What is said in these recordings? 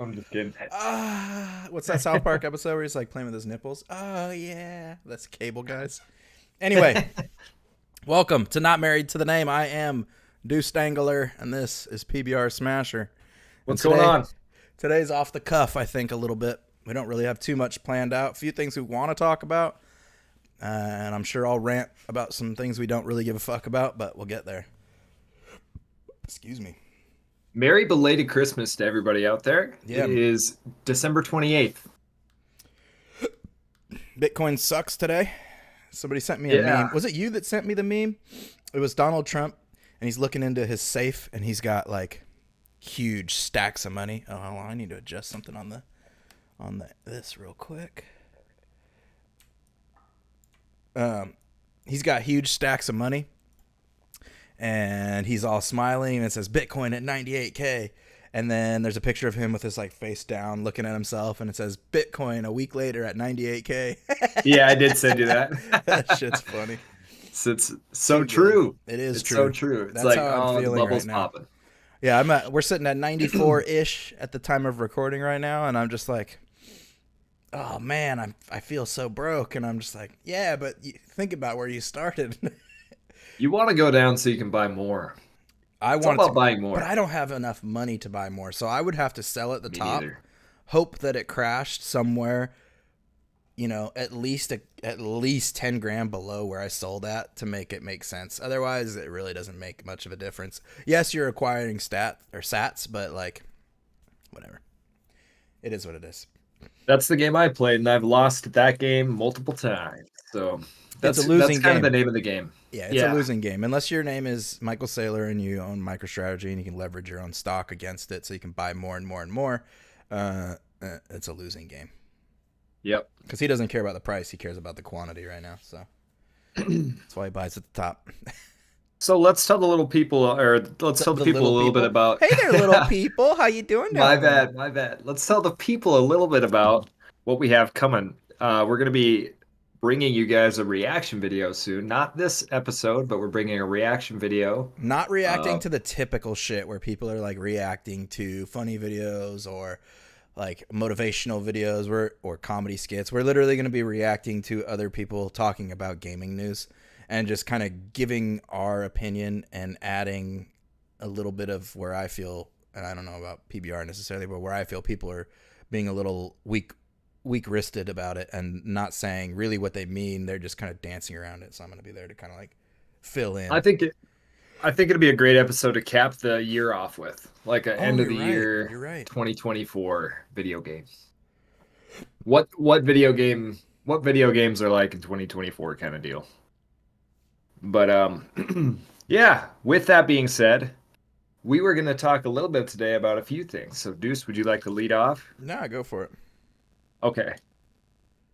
I'm just kidding. What's that South Park episode where he's like playing with his nipples? Oh yeah, that's Cable Guys. Anyway, welcome to Not Married to the Name. I am Deuce Dangler, and this is PBR Smasher. And What's going on? today's off the cuff, I think, a little bit. We don't really have too much planned out. A few things we want to talk about, and I'm sure I'll rant about some things we don't really give a fuck about, but we'll get there. Excuse me. Merry belated Christmas to everybody out there. Yeah. It is December 28th. Bitcoin sucks today. Somebody sent me a Yeah. meme. Was it you that sent me the meme? It was Donald Trump, and he's looking into his safe, and he's got like huge stacks of money. Oh, hold on, I need to adjust something on this real quick. He's got huge stacks of money, and he's all smiling, and it says Bitcoin at 98K. And then there's a picture of him with his like face down looking at himself, and it says Bitcoin a week later at 98K. Yeah, I did send you that. That shit's funny. It's so true. It is it's true. so true. It's That's like, how I'm oh, the feeling bubble's right now. popping. Yeah, we're sitting at 94-ish at the time of recording right now, and I'm just like, oh man, I feel so broke, and I'm just like, yeah, but think about where you started. You want to go down so you can buy more. I It's all want about buying more. but I don't have enough money to buy more, so I would have to sell at the Me top, neither. hope that it crashed somewhere, at least 10 grand below where I sold at to make it make sense. Otherwise, it really doesn't make much of a difference. Yes, you're acquiring sats, but like, whatever. It is what it is. That's the game I played, and I've lost that game multiple times. So It's a that's losing kind of game. the name of the game. Yeah, it's a losing game. Unless your name is Michael Saylor and you own MicroStrategy and you can leverage your own stock against it so you can buy more and more and more, it's a losing game. Yep. Because he doesn't care about the price. He cares about the quantity right now. So that's why he buys at the top. So let's tell the little people, or let's tell the people a little bit about. Hey there, little people. How you doing My down there? bad, my bad. Let's tell the people a little bit about what we have coming. We're going to be bringing you guys a reaction video soon. Not this episode, but we're bringing a reaction video. Not reacting to the typical shit where people are like reacting to funny videos or like motivational videos or comedy skits. We're literally going to be reacting to other people talking about gaming news and just kind of giving our opinion and adding a little bit of where I feel, and I don't know about PBR necessarily, but where I feel people are being a little weak-wristed about it and not saying really what they mean. They're just kind of dancing around it. So I'm going to be there to kind of like fill in. I think it'd be a great episode to cap the year off with, like an end of the year You're right. 2024 video games. What video games are like in 2024 kind of deal. But yeah, with that being said, we were going to talk a little bit today about a few things. So Deuce, would you like to lead off? Nah, go for it. Okay.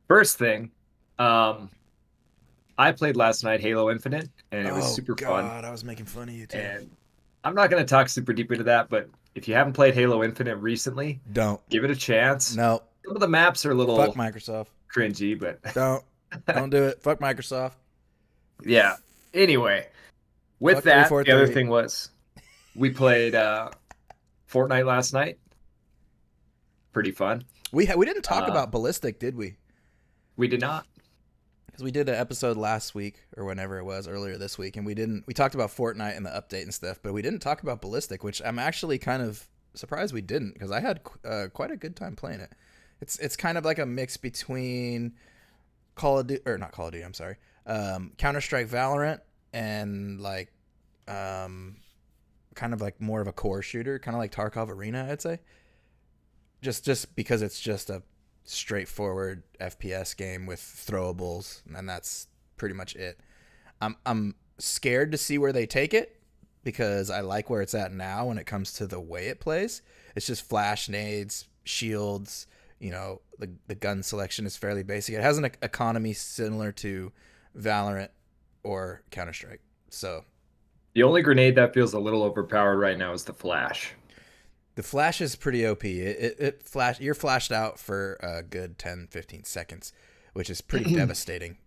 First thing, I played last night Halo Infinite, and it was super fun. I was making fun of you too. And I'm not going to talk super deep into that, but if you haven't played Halo Infinite recently, Don't. give it a chance. No. Some of the maps are a little Fuck Microsoft. cringy, but Don't do it. Fuck Microsoft. yeah. Anyway, with Fuck that, 343. the other thing was we played Fortnite last night. Pretty fun. We didn't talk about Ballistic, did we? We did not. Because we did an episode last week or whenever it was earlier this week, and we talked about Fortnite and the update and stuff, but we didn't talk about Ballistic, which I'm actually kind of surprised we didn't because I had quite a good time playing it. It's kind of like a mix between not Call of Duty, I'm sorry, Counter-Strike Valorant and like kind of like more of a core shooter, kind of like Tarkov Arena, I'd say. Just because it's just a straightforward FPS game with throwables, and that's pretty much it. I'm scared to see where they take it because I like where it's at now when it comes to the way it plays. It's just flash nades, shields, the gun selection is fairly basic. It has an economy similar to Valorant or Counter-Strike. So The only grenade that feels a little overpowered right now is the flash. the flash is pretty OP. You're flashed out for a good 10, 15 seconds, which is pretty devastating.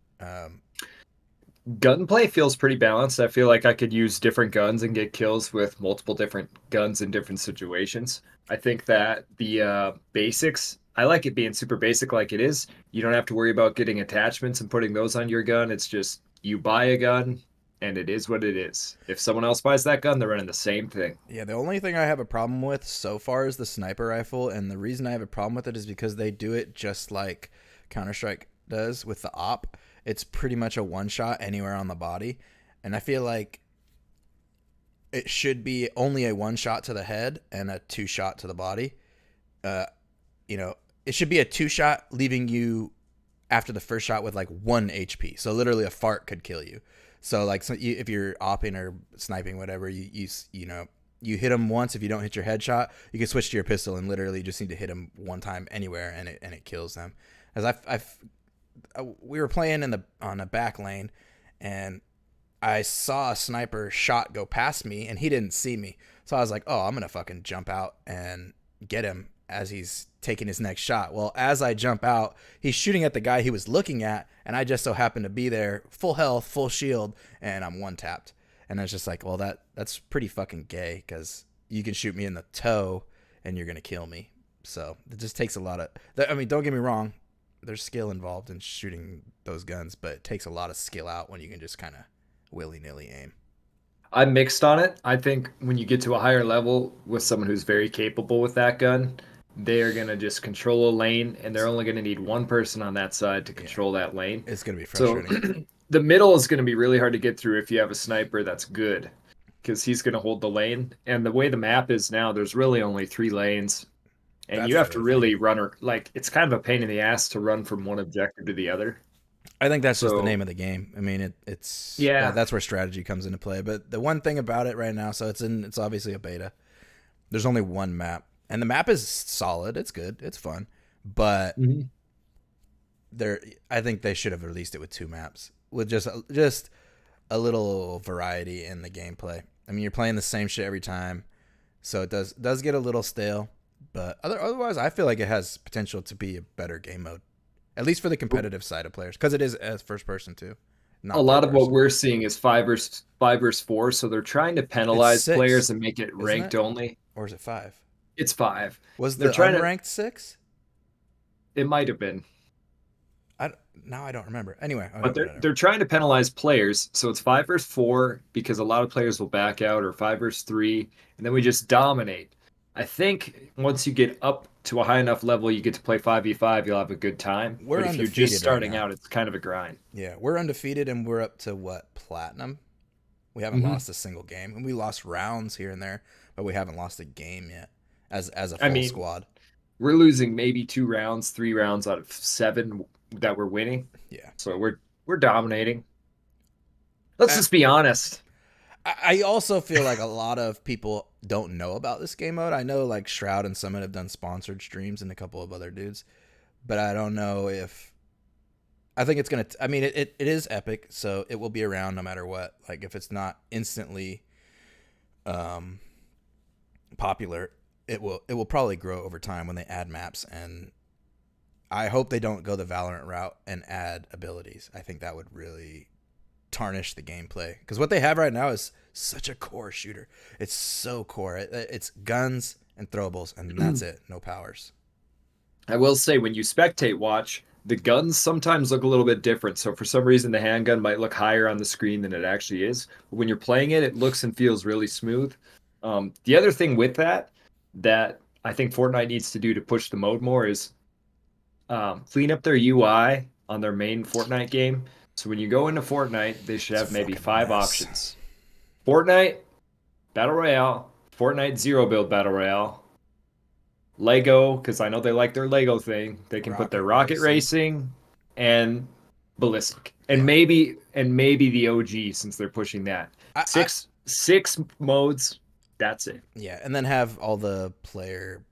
Gunplay feels pretty balanced. I feel like I could use different guns and get kills with multiple different guns in different situations. I think that the basics, I like it being super basic like it is. You don't have to worry about getting attachments and putting those on your gun. It's just you buy a gun and it is what it is. If someone else buys that gun, they're running the same thing. Yeah, the only thing I have a problem with so far is the sniper rifle, and the reason I have a problem with it is because they do it just like Counter Strike does with the op. It's pretty much a one shot anywhere on the body, and I feel like it should be only a one shot to the head and a two shot to the body. Uh, you know, it should be a two shot, leaving you after the first shot with like 1 HP. So literally a fart could kill you. So like if you're opping or sniping, whatever, you know you hit them once. If you don't hit your headshot, you can switch to your pistol and literally just need to hit them one time anywhere, and it kills them. As we were playing on a back lane, and I saw a sniper shot go past me, and he didn't see me. So I was like, oh, I'm gonna fucking jump out and get him as he's taking his next shot. Well, as I jump out, he's shooting at the guy he was looking at, and I just so happened to be there, full health, full shield, and I'm one tapped. And I was just like, well, that's pretty fucking gay, because you can shoot me in the toe and you're gonna kill me. So it just takes a lot of. I mean, don't get me wrong, there's skill involved in shooting those guns, but it takes a lot of skill out when you can just kind of willy nilly aim. I'm mixed on it. I think when you get to a higher level with someone who's very capable with that gun, they are going to just control a lane and they're only going to need one person on that side to Yeah, control that lane. it's gonna be So frustrating. the middle is going to be really hard to get through if you have a sniper that's good because he's going to hold the lane. And the way the map is now, there's really only 3 lanes. And you That's the have to other thing. really run, or like, it's kind of a pain in the ass to run from one objective to the other. I think that's just the So, name of the game. I mean, it's yeah. that's where strategy comes into play. But the one thing about it right now, so it's obviously a beta. There's only one map, and the map is solid. It's good. It's fun, but Mhm. there, I think they should have released it with two maps with just a little variety in the gameplay. I mean, you're playing the same shit every time, so it does get a little stale. But otherwise, I feel like it has potential to be a better game mode, at least for the competitive side of players, because it is as first person too, A not lot third of what person. we're seeing is five versus four, so they're trying to It's penalize six, players and make it isn't ranked it? only. Or is it five? It's five. Was They're the trying to. unranked six? It might have been, Now I don't remember. Anyway, okay, but they're whatever. they're trying to penalize players. So it's 5 versus 4 because a lot of players will back out, or 5 versus 3, and then we just dominate. I think once you get up to a high enough level, you get to play 5v5. You'll have a good time. We're But if you're just undefeated right starting now. out, it's kind of a grind. Yeah, we're undefeated, and we're up to what, platinum? We haven't Hmm. lost a single game, and we lost rounds here and there, but we haven't lost a game yet as a I full mean, squad. we're losing maybe 2 rounds, 3 rounds out of 7 that we're winning. Yeah. So we're dominating. Let's I, just be honest. I also feel like a lot of people don't know about this game mode. I know like Shroud and Summit have done sponsored streams and a couple of other dudes, but I don't know if I think it's gonna. I mean, it is epic, so it will be around no matter what. Like if it's not instantly um, popular, it will probably grow over time when they add maps, and I hope they don't go the Valorant route and add abilities. I think that would really tarnish the gameplay, because what they have right now is such a core shooter. It's so core. It's guns and throwables, and that's it. No powers. I will say when you spectate watch, the guns sometimes look a little bit different. So for some reason, the handgun might look higher on the screen than it actually is. But when you're playing it, it looks and feels really smooth. The other thing with that I think Fortnite needs to do to push the mode more is clean up their UI on their main Fortnite game. So when you go into Fortnite, they should It's a have maybe fucking 5 options. mess. Fortnite Battle Royale, Fortnite Zero Build Battle Royale, Lego, because I know they like their Lego thing. They can put their Rocket rocket racing. racing and ballistic. And Yeah. maybe the OG since they're pushing that. I Six modes, that's it. yeah, and then have all the player,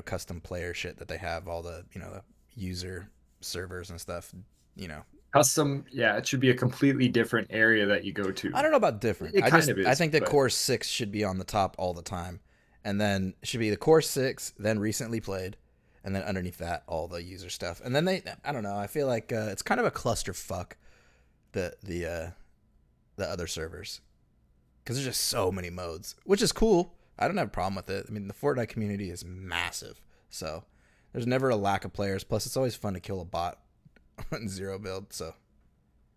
custom player shit that they have, all the, the user servers and stuff, you know. Custom, yeah, it should be a completely different area that you go to. I don't know about different. It I kind just of I is, think that but core 6 should be on the top all the time. And then it should be the core 6, then recently played, and then underneath that all the user stuff. And then I don't know, I feel like it's kind of a clusterfuck the other servers because there's just so many modes, which is cool. I don't have a problem with it. I mean, the Fortnite community is massive, so there's never a lack of players. Plus, it's always fun to kill a bot on zero build. So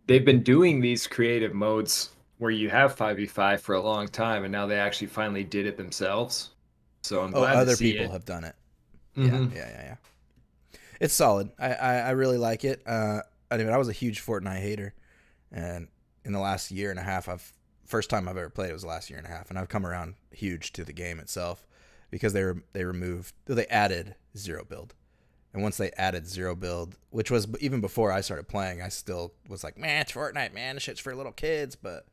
They've been doing these creative modes where you have 5v5 for a long time, and now they actually finally did it themselves. So I'm oh, glad to other see people it. have done it. Yeah, Hmm. yeah, yeah, yeah. It's solid. I really like it. I mean, I was a huge Fortnite hater, and in the last year and a half, first time I've ever played it was the last year and a half, and I've come around huge to the game itself because they added zero build, and once they added zero build, which was even before I started playing, I still was like, man, it's Fortnite, man, this shit's for little kids, but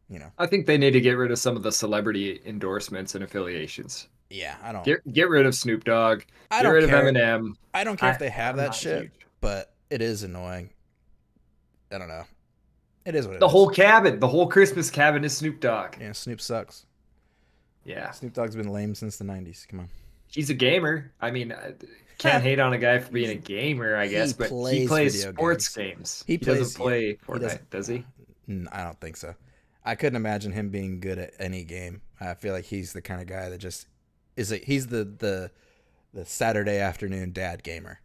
you know, I think they need to get rid of some of the celebrity endorsements and affiliations. yeah, Get rid of Snoop Dogg. I Get don't rid of care. Eminem. I don't care if I they have I'm that not shit, huge. but it is annoying. I don't know. It is what it The is. whole cabin, the whole Christmas cabin is Snoop Dogg. Yeah, Snoop sucks. Yeah, Snoop Dogg's been lame since the '90s. Come on. he's a gamer. I mean, can't Ha! hate on a guy for being He's a gamer, I he guess, but he plays plays video sports games. games. He He doesn't plays. Yeah, play he doesn't. Fortnite, does he? I don't think so. I couldn't imagine him being good at any game. I feel like he's the kind of guy that just he's the Saturday afternoon dad gamer.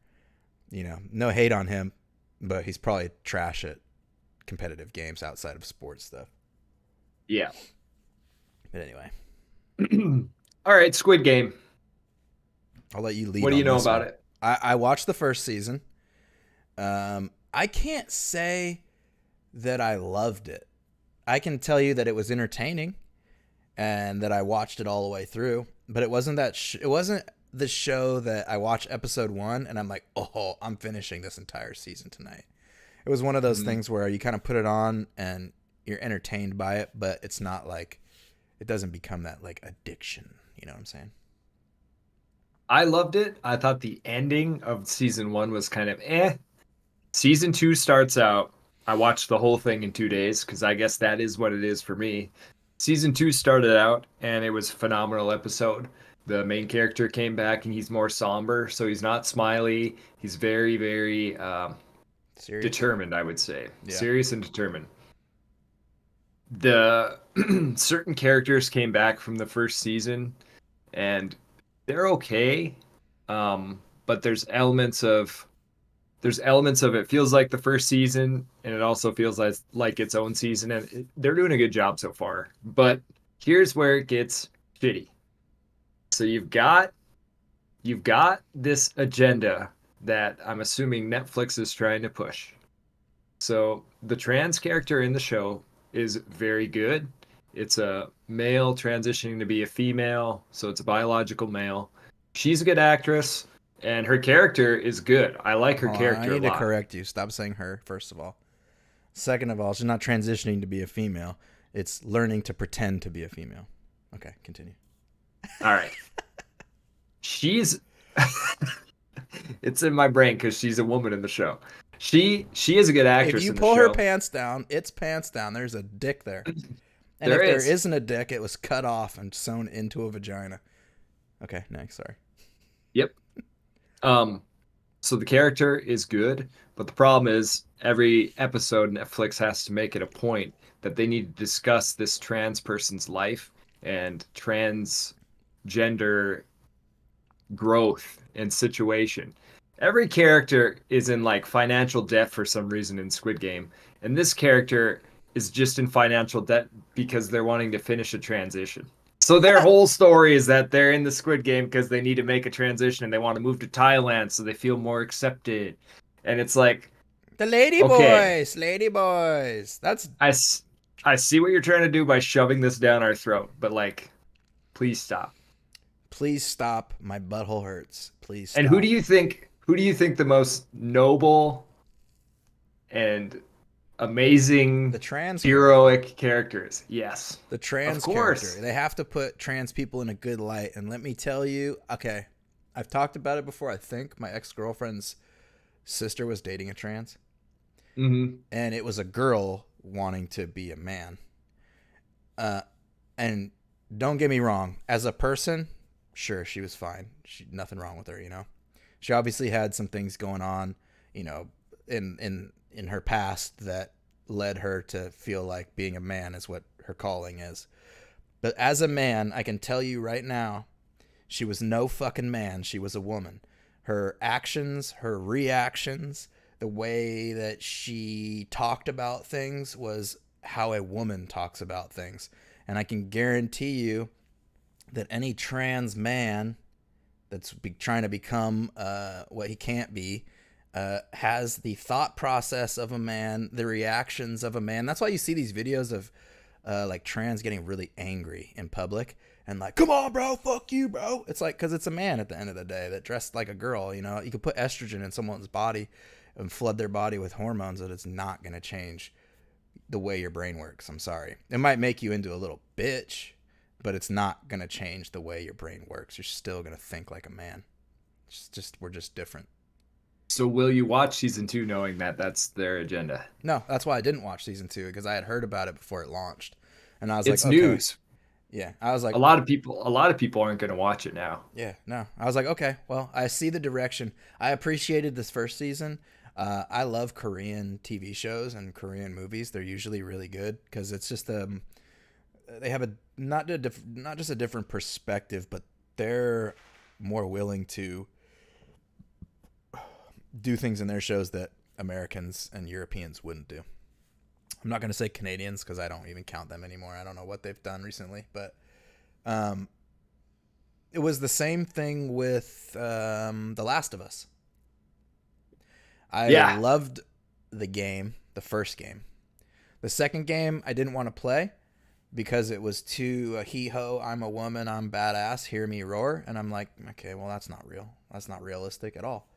You know, no hate on him, but he's probably trash at competitive games outside of sports stuff. Yeah. But anyway, All right, Squid Game. I'll let you lead What do you on know this about one. it? I watched the first season. I can't say that I loved it. I can tell you that it was entertaining and that I watched it all the way through. But it wasn't it wasn't the show that I watched episode 1 and I'm like, oh, I'm finishing this entire season tonight. It was one of those Mm. things where you kind of put it on and you're entertained by it, but it's not like it doesn't become that like addiction. You know what I'm saying? I loved it. I thought the ending of season one was kind of eh. Season two starts out. I watched the whole thing in 2 days because I guess that is what it is for me. Season two started out and it was a phenomenal episode. The main character came back and he's more somber, so he's not smiley. He's very, very Serious? determined, I would say. Yeah. Serious and determined. The certain characters came back from the first season and they're okay. But there's elements of it feels like the first season and it also feels like its own season and they're doing a good job so far. But here's where it gets shitty. So you've got this agenda that I'm assuming Netflix is trying to push. So the trans character in the show is very good. It's a male transitioning to be a female, so it's a biological male. She's a good actress, and her character is good. I like her Hold on, I character a need to lot. correct you. Stop saying her, first of all. Second of all, she's not transitioning to be a female. It's learning to pretend to be a female. Okay, continue. All right. She's it's in my brain because she's a woman in the show. She is a good If actress you in the pull her show. pants down, it's pants down. There's a dick there. And There if there is. isn't a dick, it was cut off and sewn into a vagina. Okay, next, sorry. Yep. Um, so the character is good, but the problem is every episode Netflix has to make it a point that they need to discuss this trans person's life and transgender growth and situation. Every character is in like financial debt for some reason in Squid Game, and this character is just in financial debt because they're wanting to finish a transition. So their whole story is that they're in the Squid Game because they need to make a transition and they want to move to Thailand so they feel more accepted. And it's like, The lady okay, boys, lady boys. That's I, I see what you're trying to do by shoving this down our throat, but like, please stop. please stop. My butthole hurts. Please And who stop. do you think the most noble and The amazing trans character. heroic character is? Yes. The Of trans character. course. They have to put trans people in a good light. And let me tell you, okay, I've talked about it before. I think my ex girlfriend's sister was dating a trans, Hmm. and it was a girl wanting to be a man. And don't get me wrong, as a person, sure, she was fine. Nothing wrong with her, you know. She obviously had some things going on, you know, in her past that led her to feel like being a man is what her calling is. But as a man, I can tell you right now, she was no fucking man. She was a woman. Her actions, her reactions, the way that she talked about things was how a woman talks about things. And I can guarantee you that any trans man that's trying to become what he can't be has the thought process of a man, the reactions of a man. That's why you see these videos of like trans getting really angry in public and like, come on, bro, fuck you, bro. It's like, because it's a man at the end of the day that dressed like a girl. You know, you could put estrogen in someone's body and flood their body with hormones, that it's not going to change the way your brain works. I'm sorry. It might make you into a little bitch, but it's not going to change the way your brain works. You're still going to think like a man. We're just different. So will you watch season 2 knowing that that's their agenda? No, that's why I didn't watch season 2, because I had heard about it before it launched. And I was like, It's okay. news. Yeah. I was like, A lot of people aren't going to watch it now. yeah, no. I was like, okay, well, I see the direction. I appreciated this first season. I love Korean TV shows and Korean movies. They're usually really good because it's just they have not just a different perspective, but they're more willing to do things in their shows that Americans and Europeans wouldn't do. I'm not going to say Canadians because I don't even count them anymore. I don't know what they've done recently, but it was the same thing with The Last of Us. I Yeah. loved the game, the first game. The second game I didn't want to play because it was too hee-ho, I'm a woman, I'm badass, hear me roar. And I'm like, okay, well, that's not real. That's not realistic at all.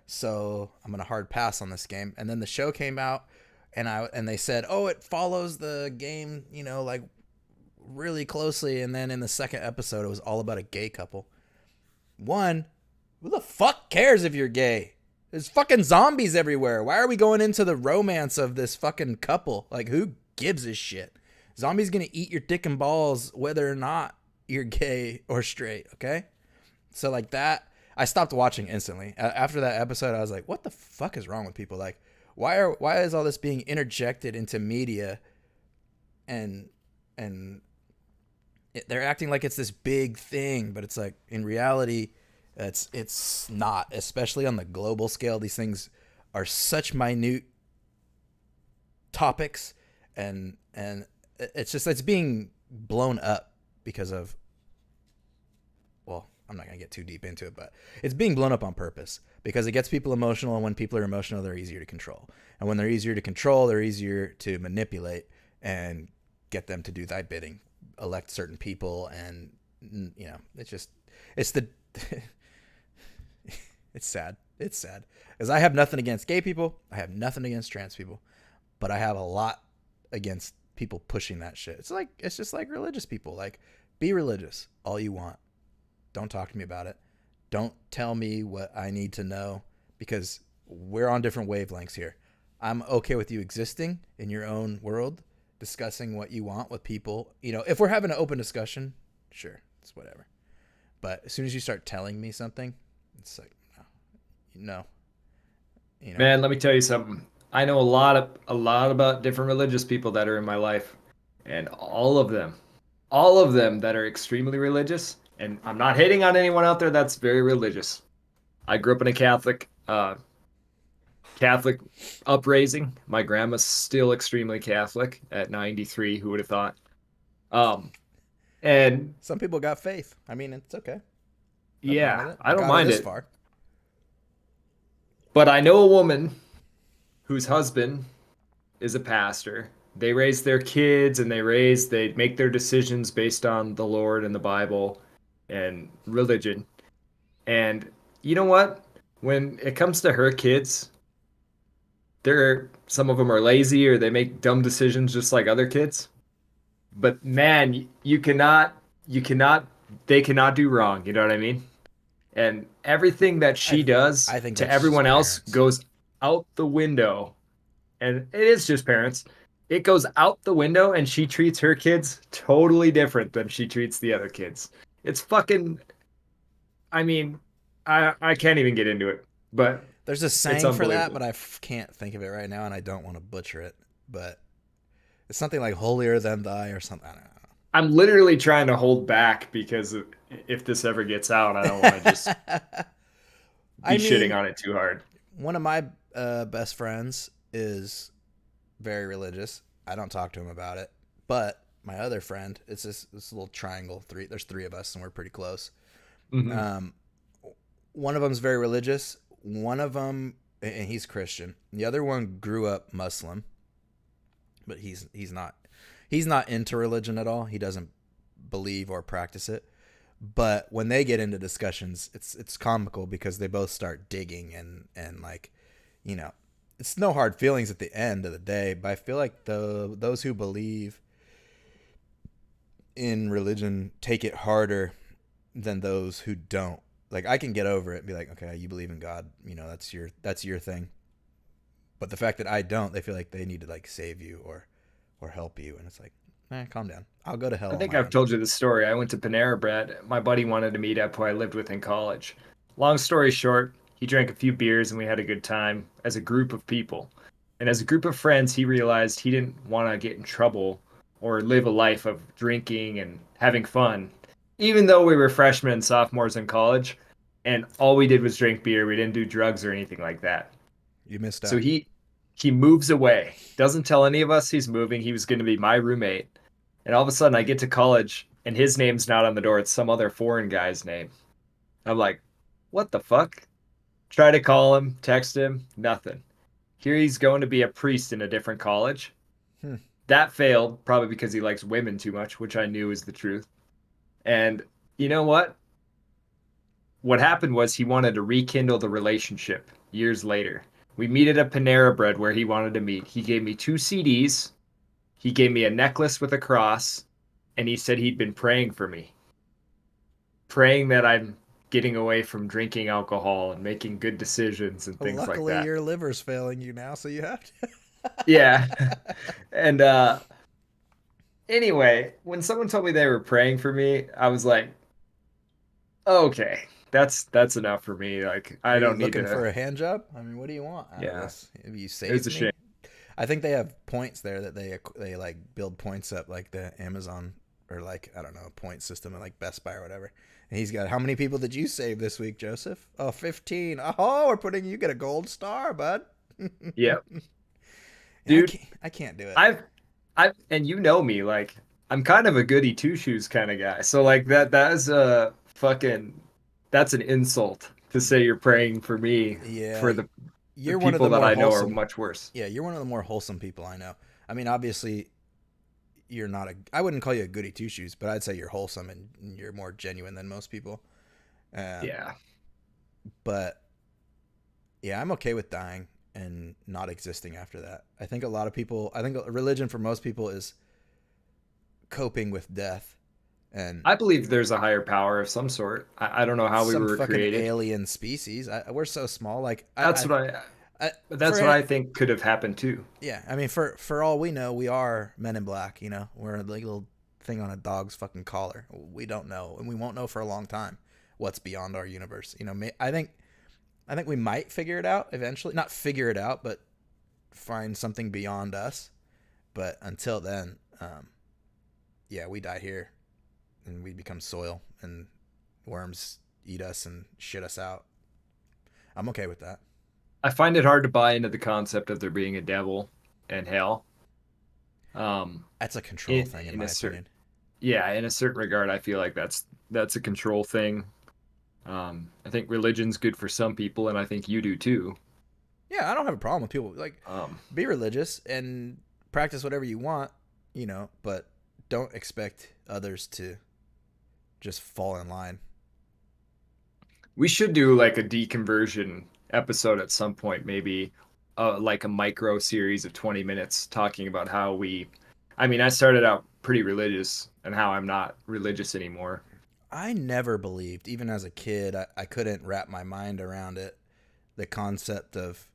So I'm going to hard pass on this game. And then the show came out, and they said, oh, it follows the game, you know, like really closely. And then in the second episode, it was all about a gay couple. One, who the fuck cares if you're gay? There's fucking zombies everywhere. Why are we going into the romance of this fucking couple? Like, who gives a shit? Zombies gonna eat your dick and balls whether or not you're gay or straight, okay? So, like that, I stopped watching instantly. After that episode, I was like, what the fuck is wrong with people? Like, why is all this being interjected into media and they're acting like it's this big thing, but it's like, in reality, it's not, especially on the global scale. These things are such minute topics, and it's being blown up because of, well, I'm not going to get too deep into it, but it's being blown up on purpose because it gets people emotional, and when people are emotional, they're easier to control. And when they're easier to control, they're easier to manipulate and get them to do thy bidding, elect certain people, and you know, it's the it's sad. It's sad. Because I have nothing against gay people. I have nothing against trans people. But I have a lot against people pushing that shit. It's just like religious people. Like, be religious all you want. Don't talk to me about it. Don't tell me what I need to know, because we're on different wavelengths here. I'm okay with you existing in your own world, discussing what you want with people. You know, if we're having an open discussion, sure, it's whatever. But as soon as you start telling me something, it's like, no, you know. Man, let me tell you something. I know a lot about different religious people that are in my life, and all of them that are extremely religious, and I'm not hating on anyone out there that's very religious. I grew up in a Catholic upraising. My grandma's still extremely Catholic at 93. Who would have thought? Um, and Some people got faith. I mean, it's okay. Nothing wrong with yeah, it. I It don't got her mind this it. far. But I know a woman whose husband is a pastor. They raise their kids, and they make their decisions based on the Lord and the Bible and religion. And you know what? When it comes to her kids, some of them are lazy or they make dumb decisions just like other kids. But man, you cannot, they cannot do wrong. You know what I mean? And everything that I she does I think to that's just everyone else parents. goes out the window. And it is just parents. It goes out the window, and she treats her kids totally different than she treats the other kids. It's fucking, I mean, I can't even get into it, but There's a it's saying for that, unbelievable. but I can't think of it right now, and I don't want to butcher it. but it's something like holier than thy or something. I don't I'm literally trying to hold back because if this ever gets out, I don't want to just know. be I shitting mean, on it too hard. one of my best friends is very religious. I don't talk to him about it, but my other friend, it's this little triangle. There's three of us, and we're pretty close. Hmm. Um, one of them's very religious. One of them, and he's Christian. The other one grew up Muslim, but he's not into religion at all. He doesn't believe or practice it. But when they get into discussions, it's comical because they both start digging and like, you know, it's no hard feelings at the end of the day. But I feel like those who believe in religion take it harder than those who don't. Like I can get over it and be like, okay, you believe in God, you know, that's your thing. But the fact that I don't, they feel like they need to like save you or help you, and it's like, calm down. I'll go to I hell on think my I've own. told you the story. I went to Panera Bread. My buddy wanted to meet up who I lived with in college. Long story short, he drank a few beers and we had a good time as a group of people. And as a group of friends, he realized he didn't want to get in trouble or live a life of drinking and having fun, even though we were freshmen and sophomores in college. And all we did was drink beer. We didn't do drugs or anything like that. You missed So out. he moves away. Doesn't tell any of us he's moving. He was going to be my roommate. And all of a sudden I get to college and his name's not on the door. It's some other foreign guy's name. I'm like, what the fuck? Try to call him, text him, nothing. Here he's going to be a priest in a different college. Hmm. That failed, probably because he likes women too much, which I knew is the truth. And you know what? What happened was he wanted to rekindle the relationship years later. We meet at a Panera Bread where he wanted to meet. He gave me two CDs. He gave me a necklace with a cross, and he said he'd been praying for me, praying that I'm getting away from drinking alcohol and making good decisions and Well, things like luckily, that. your liver's failing you now, so you have Yeah. to. And anyway, when someone told me they were praying for me, I was like, okay, that's enough for me. Like Are I you don't need looking for to. a hand job? I mean, what do you want out of Yeah, this? Have you it was saved a shame. me? I think they have points there that they like build points up like the Amazon or like I don't know point system at like Best Buy or whatever. And he's got how many people did you save this week, Joseph? Oh, 15. Oh, we're putting you get a gold star, bud. Yeah, Yeah, dude, I can't do it. I've and you know me, like I'm kind of a goody two shoes kind of guy. So like that is a fucking that's an insult to say you're praying for me Yeah, for the you're one of people the that more I know are wholesome. much worse. Yeah, you're one of the more wholesome people I know. I mean, obviously, you're not a. I wouldn't call you a goody two shoes, but I'd say you're wholesome and you're more genuine than most people. Um, Yeah. but yeah, I'm okay with dying and not existing after that. I think a lot of people. I think religion for most people is coping with death and I believe there's a higher power of some sort. I don't know how we some were fucking created. alien species. We're so small. Like That's what that's what for I think could have happened too. yeah, I mean, for all we know, we are Men in Black. You know, we're a little thing on a dog's fucking collar. We don't know, and we won't know for a long time what's beyond our universe. You know, I think we might figure it out eventually. Not figure it out, but find something beyond us. But until then, yeah, we die here, and we become soil, and worms eat us and shit us out. I'm okay with that. I find it hard to buy into the concept of there being a devil and hell. That's a control In thing, in in a my certain opinion. yeah, in a certain regard, I feel like that's a control thing. I think religion's good for some people, and I think you do too. Yeah, I don't have a problem with people like Um, be religious and practice whatever you want, but don't expect others to just fall in line. we should do like a deconversion episode at some point, maybe like a micro series of 20 minutes talking about how I mean, I started out pretty religious and how I'm not religious anymore. I never believed, even as a kid, I couldn't wrap my mind around it. The concept of,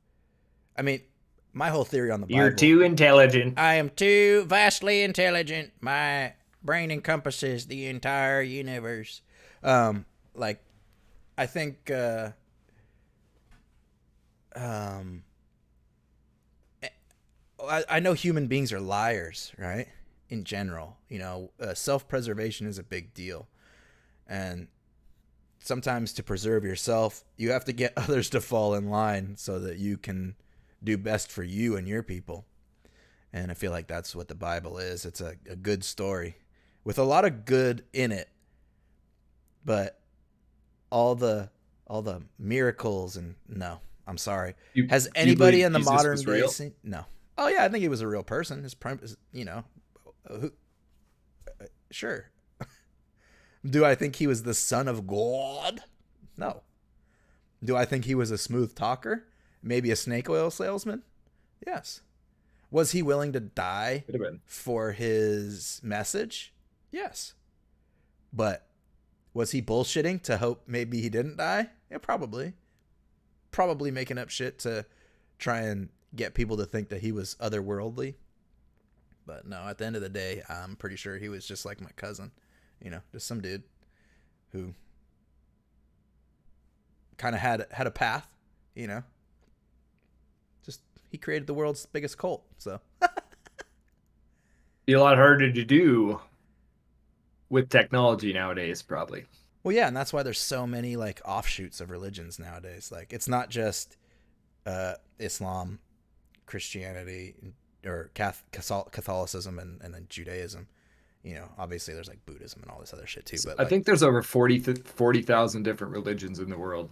I mean, my whole theory on the You're Bible. too intelligent. I am too vastly intelligent. My brain encompasses the entire universe. Like I think um I know human beings are liars, right? In general, self-preservation is a big deal, and sometimes to preserve yourself, you have to get others to fall in line so that you can do best for you and your people. And I feel like that's what the Bible is. It's a good story with a lot of good in it, but all the miracles and no, I'm sorry. You Has do you anybody believe in the Jesus modern was day real? seen? No. Oh yeah, I think he was a real person. Who, sure. Do I think he was the son of God? No. Do I think he was a smooth talker? Maybe a snake oil salesman? Yes. Was he willing to die Could have been. for his message? Yes. But was he bullshitting to hope maybe he didn't die? Yeah, probably. Probably making up shit to try and get people to think that he was otherworldly. But no, at the end of the day, I'm pretty sure he was just like my cousin. Just some dude who kind of had a path, you know. Just he created the world's biggest cult. So, Be a lot harder to do with technology nowadays, probably. well, yeah, and that's why there's so many like offshoots of religions nowadays. Like it's not just Islam, Christianity, or Catholicism, and then Judaism. Obviously there's like Buddhism and all this other shit too. But I like, think there's over 40,000 different religions in the world.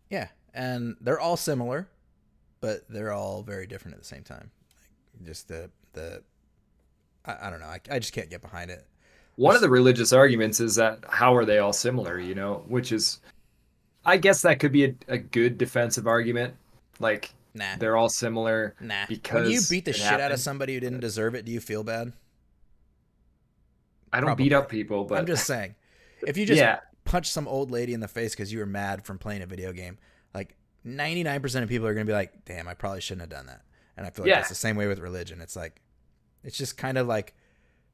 yeah, and they're all similar, but they're all very different at the same time. Like just the I don't know. I just can't get behind it. One of the religious arguments is that how are they all similar, which is, I guess that could be a good defensive argument. Like, Nah, they're all similar nah. When you because beat the it shit out of happened. somebody who didn't deserve it, do you feel bad? I don't beat Probably. up people, I'm but just saying. If you just yeah, punch some old lady in the face because you were mad from playing a video game, like 99% of people are going to be like, damn, I probably shouldn't have done that. And I feel like yeah. that's the same way with religion. It's just kind of like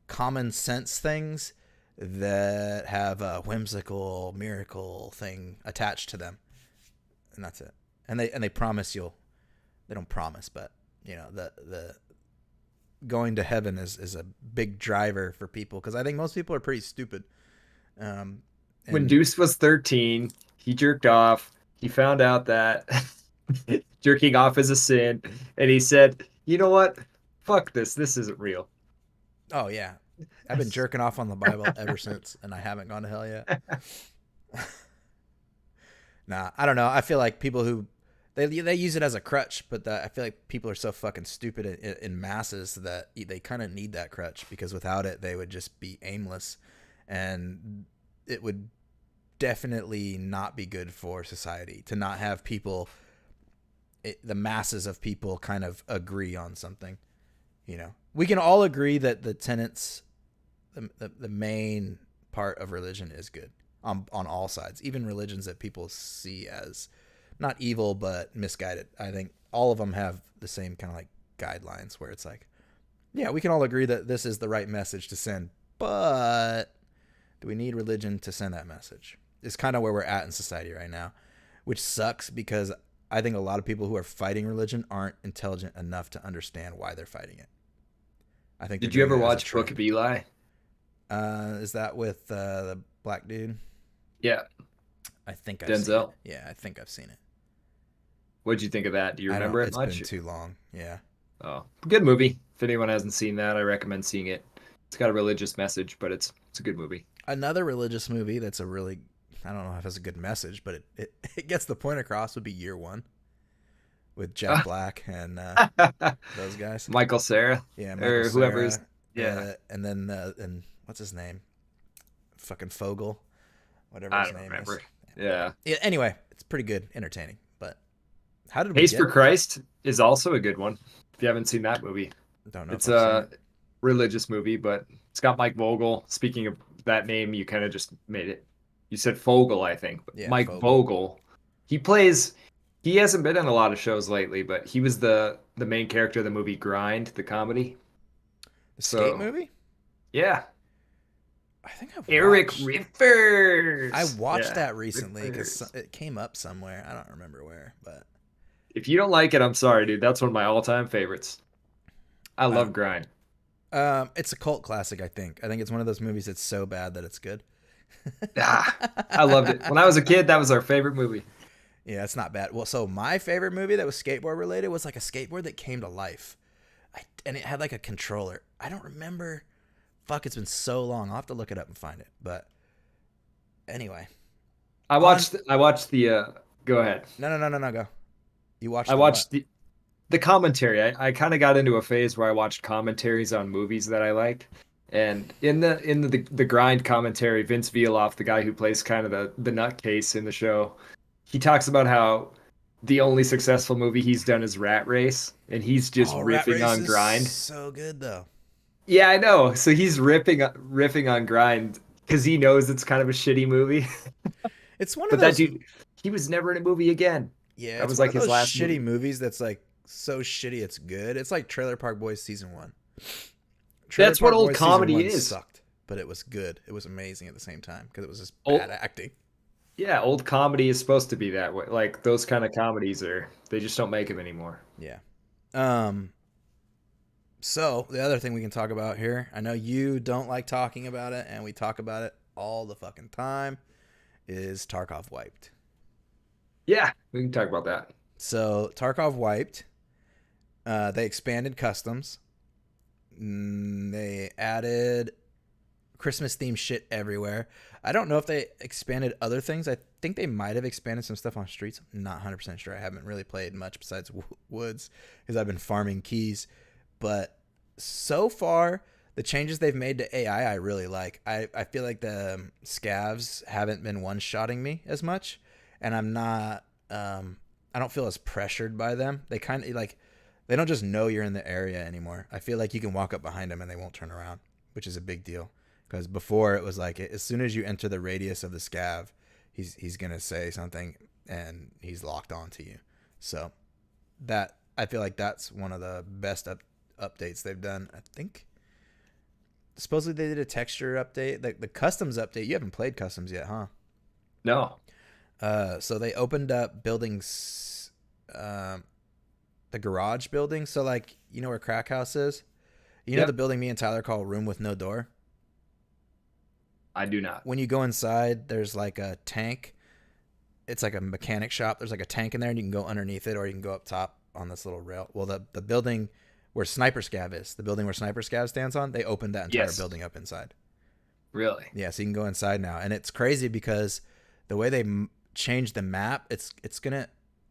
common sense things that have a whimsical miracle thing attached to them. And that's it. And they promise they don't promise, but the going to heaven is a big driver for people because I think most people are pretty stupid. Um, When and Deuce was 13, he jerked off. He found out that jerking off is a sin, and he said, "You know what? Fuck this. This isn't real." oh yeah, I've been jerking off on the Bible ever since, and I haven't gone to hell yet. Nah, I don't know. I feel like people who they use it as a crutch, but I feel like people are so fucking stupid in masses that they kind of need that crutch because without it, they would just be aimless, and it would definitely not be good for society to not have people, the masses of people, kind of agree on something. We can all agree that the tenets, the main part of religion is good on all sides, even religions that people see as not evil but misguided. I think all of them have the same kind of like guidelines where it's like, yeah, we can all agree that this is the right message to send, but do we need religion to send that message? Is kind of where we're at in society right now, which sucks because I think a lot of people who are fighting religion aren't intelligent enough to understand why they're fighting it. I think they're Did you doing ever it as a watch Book of trend. Eli? Is that with the black dude? Yeah, I think I've seen it. Denzel. Yeah, I think I've seen it. What'd you think of that? Do you I don't. remember it It's been much? too long. Yeah. Oh, good movie. If anyone hasn't seen that, I recommend seeing it. It's got a religious message, but it's a good movie. Another religious movie that's a really, I don't know if it's a good message, but it gets the point across would be Year One with Jack Black and those guys. Michael Cera Yeah, Michael or whoever's. Cera, Yeah, and then and what's his name? Fucking Fogel, whatever I his don't name is. remember. Yeah, Yeah, anyway, it's pretty good, entertaining. But how did we Haste for get? Christ is also a good one. If you haven't seen that movie, Don't know if it's I've seen a it. religious movie, but it's got Mike Vogel. Speaking of that name, you kind of just made it. You said Fogel, I think, but Yeah, Mike Fogel. Vogel. He plays. He hasn't been in a lot of shows lately, but he was the main character of the movie Grind, the comedy. The skate So movie. yeah, I think I've Eric watched. I Rivers. watched Yeah, that recently because Rivers. it came up somewhere. I don't remember where, but If you don't like it, I'm sorry, dude. That's one of my all-time favorites. I Uh, love Grind. it's a cult classic. I think it's one of those movies that's so bad that it's good. Ah, I loved it. When I was a kid, that was our favorite movie. Yeah, it's not bad. Well, so my favorite movie that was skateboard related was like a skateboard that came to life. And it had like a controller. I don't remember. Fuck, it's been so long. I'll have to look it up and find it. But anyway, on. I watched the go ahead. No. Go. You watched I the what? watched the commentary. I kind of got into a phase where I watched commentaries on movies that I liked. And in the grind commentary, Vince Violoff, the guy who plays kind of the nutcase in the show, he talks about how the only successful movie he's done is Rat Race, and he's just Oh, Rat riffing Race on is grind. so good though. Yeah, I know. So he's riffing on grind because he knows it's kind of a shitty movie. It's one of But that those. dude, he was never in a movie again. Yeah, That it's was one like of his those last shitty movie. movies that's like so shitty it's good. It's like Trailer Park Boys season one. Trailer That's what Park old Boys season comedy one is. sucked, but it was good. It was amazing at the same time because it was just bad Old, acting. yeah, old comedy is supposed to be that way. Like those kind of comedies are, they just don't make them anymore. Yeah. Um. So the other thing we can talk about here, I know you don't like talking about it, and we talk about it all the fucking time, is Tarkov Wiped. Yeah, we can talk about that. So Tarkov Wiped. They expanded customs. They added Christmas themed shit everywhere. I don't know if they expanded other things. I think they might have expanded some stuff on streets. I'm not 100% sure. I haven't really played much besides Woods because I've been farming keys. But so far, the changes they've made to AI, I really like. I feel like the scavs haven't been one-shotting me as much, and I'm not. I don't feel as pressured by them. They kind of like they don't just know you're in the area anymore. I feel like you can walk up behind them and they won't turn around, which is a big deal. Because before it was like as soon as you enter the radius of the scav, he's gonna say something and he's locked onto you. So that I feel like that's one of the best updates they've done. I think supposedly they did a texture update, like the customs update. You haven't played customs yet, huh? No. So they opened up buildings, the garage building. So like you know where Crack House is. You know the Yep. building me and Tyler call Room with No Door. I do not. When you go inside, there's like a tank. It's like a mechanic shop. There's like a tank in there, and you can go underneath it, or you can go up top on this little rail. Well, the building where Sniper Scav is, the building where Sniper Scav stands on, they opened that entire Yes. building up inside. Really? Yeah, so you can go inside now, and it's crazy because the way they changed the map, it's gonna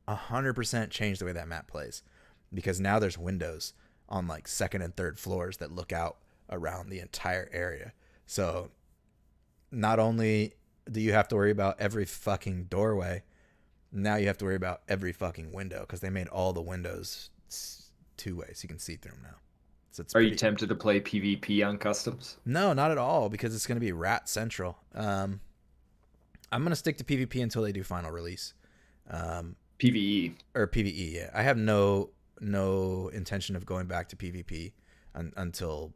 100% change the way that map plays, because now there's windows on like second and third floors that look out around the entire area. So not only do you have to worry about every fucking doorway, now you have to worry about every fucking window because they made all the windows two ways. You can see through them now. So it's Are you pretty. tempted to play PvP on customs? No, not at all because it's going to be rat central. I'm going to stick to PvP until they do final release. PvE. Or PvE. Yeah, I have no intention of going back to PvP until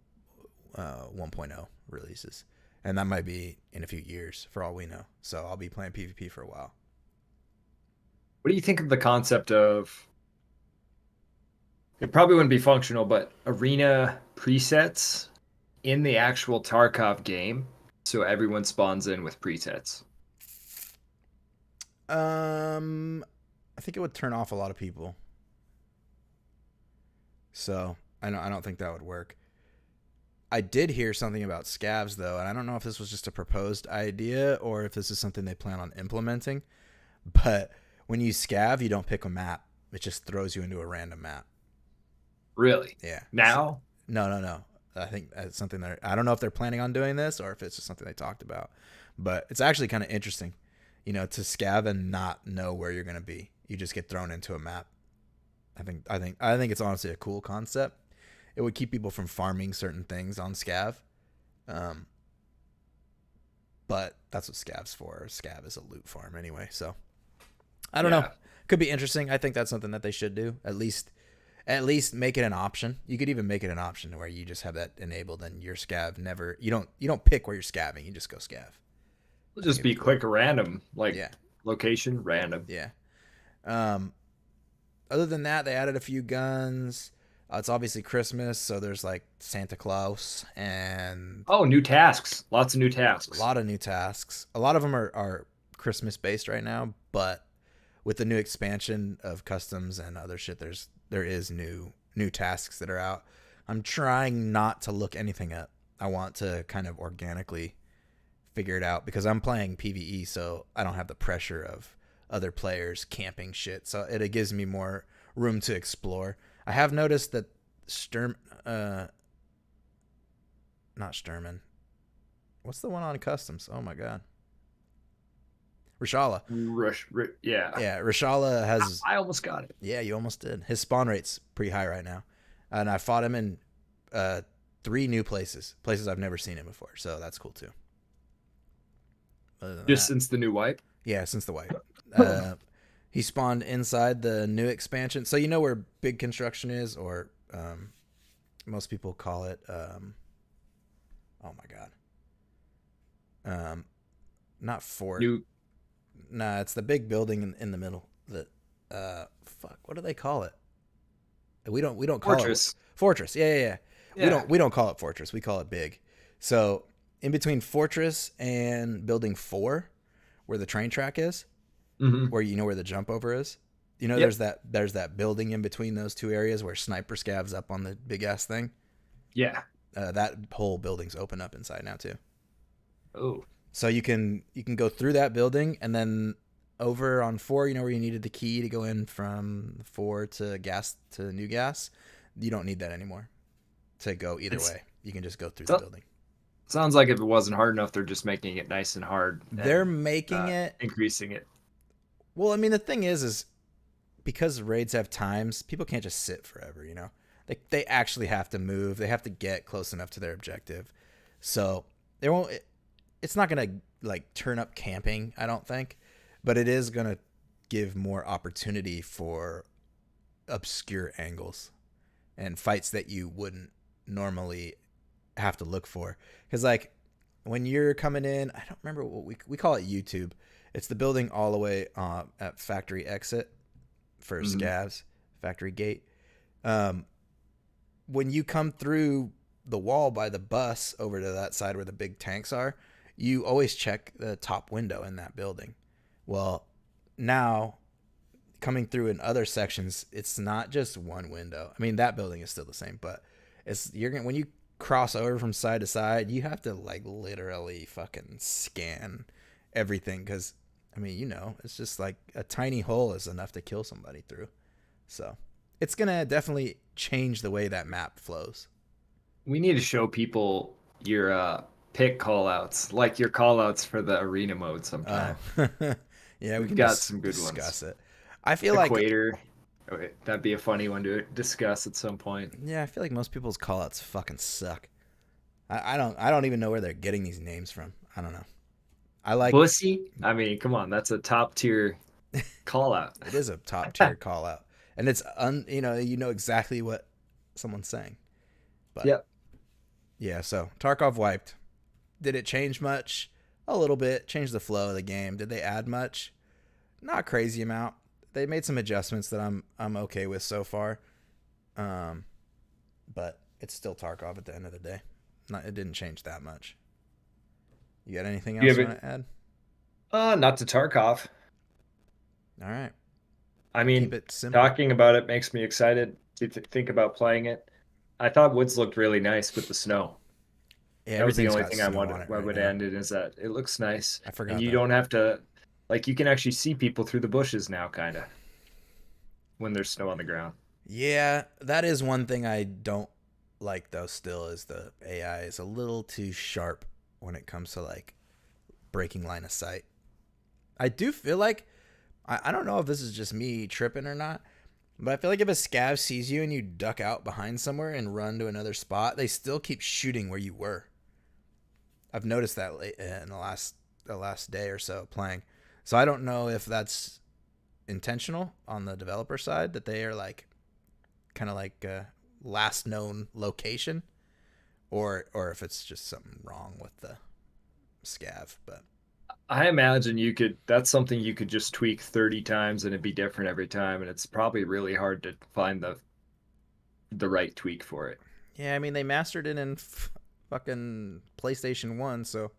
1.0 releases. And that might be in a few years for all we know. So I'll be playing PvP for a while. What do you think of the concept of, it probably wouldn't be functional, but arena presets in the actual Tarkov game so everyone spawns in with presets? I think it would turn off a lot of people. So I don't think that would work. I did hear something about scavs though, and I don't know if this was just a proposed idea or if this is something they plan on implementing. But when you scav, you don't pick a map. It just throws you into a random map. Really? Yeah. Now? No. I think that's something that I don't know if they're planning on doing this or if it's just something they talked about. But it's actually kind of interesting, to scav and not know where you're going to be. You just get thrown into a map. I think it's honestly a cool concept. It would keep people from farming certain things on scav. But that's what scav's for. Scav is a loot farm anyway. So I don't know. Could be interesting. I think that's something that they should do. At least make it an option. You could even make it an option where you just have that enabled and your scav never you don't pick where you're scavving, you just go scav. It'll just be click random, like Yeah. location random. Yeah. Other than that, they added a few guns. It's obviously Christmas, so there's like Santa Claus and Oh, new tasks. Lots of new a tasks. lot of new tasks. A lot of them are Christmas based right now, but with the new expansion of customs and other shit, there is new tasks that are out. I'm trying not to look anything up. I want to kind of organically figure it out because I'm playing PvE, so I don't have the pressure of other players camping shit. So it gives me more room to explore. I have noticed that Sturm, not Sturman. What's the one on customs? Oh my god, Rashala. Yeah. Yeah, Rashala has. I almost got it. Yeah, you almost did. His spawn rate's pretty high right now, and I fought him in uh, 3 new places I've never seen him before. So that's cool too. Other than Just that, since the new wipe. yeah, since the wipe. Uh, he spawned inside the new expansion. So you know where big construction is, or most people call it. Oh my god. Not fort. New Nah, it's the big building in the middle. That fuck. What do they call it? We don't call it fortress. fortress. Yeah, yeah, yeah. We Yeah. don't call it fortress. We call it big. So in between fortress and building 4, where the train track is, Hmm. where you know where the jump over is. You know, Yep. there's that building in between those 2 areas where sniper scavs up on the big ass thing. Yeah. That whole building's open up inside now too. Oh. So you can go through that building and then over on 4, you know where you needed the key to go in from 4 to gas to new gas. You don't need that anymore to go either It's way. You can just go through the so, building. sounds like if it wasn't hard enough, they're just making it nice and hard They're and making it. increasing it. Well, I mean, the thing is because raids have times, people can't just sit forever. You know, they actually have to move. They have to get close enough to their objective. So they won't. It's not gonna like turn up camping, I don't think, but it is gonna give more opportunity for obscure angles and fights that you wouldn't normally have to look for. Because like when you're coming in, I don't remember what we call it YouTube. It's the building all the way at factory exit for Hmm. scavs, factory gate. Um, when you come through the wall by the bus over to that side where the big tanks are, you always check the top window in that building. Well, now coming through in other sections, it's not just one window. I mean, that building is still the same, but it's you're gonna when you cross over from side to side, you have to like literally fucking scan everything because I mean, you know, it's just like a tiny hole is enough to kill somebody through. So it's gonna definitely change the way that map flows. We need to show people your pick callouts, like your callouts for the arena mode Oh, sometime. yeah, we We've can got some good ones. discuss it. I feel like Equator. Okay, that'd be a funny one to discuss at some point. yeah, I feel like most people's callouts fucking suck. I don't even know where they're getting these names from. I don't know. I like Bussy? I mean, come on, that's a top tier call out. it is a top tier call out, and it's you know exactly what someone's saying. But Yep. yeah, so Tarkov wiped. Did it change much? A little bit. Changed the flow of the game. Did they add much? Not a crazy amount. They made some adjustments that I'm okay with so far. Um, but it's still Tarkov at the end of the day. It didn't change that much. You got anything You else have you it? want to add? Not to Tarkov. All right. I Keep mean, it simple. talking about it makes me excited to think about playing it. I thought Woods looked really nice with the snow. Yeah, That was the everything's only got thing I snow wanted. on it I right would now. end it is that it looks nice, I and forgot you that. don't have to, like, you can actually see people through the bushes now, kind of, when there's snow on the ground. Yeah, that is one thing I don't like though still is the AI is a little too sharp when it comes to like breaking line of sight. I do feel like I don't know if this is just me tripping or not, but I feel like if a scav sees you and you duck out behind somewhere and run to another spot, they still keep shooting where you were. I've noticed that late in the last day or so playing. So I don't know if that's intentional on the developer side that they are like kind of like last known location, or if it's just something wrong with the scav. But I imagine you could, that's something you could just tweak 30 times and it'd be different every time, and it's probably really hard to find the the right tweak for it. Yeah, I mean they mastered it in fucking PlayStation 1, so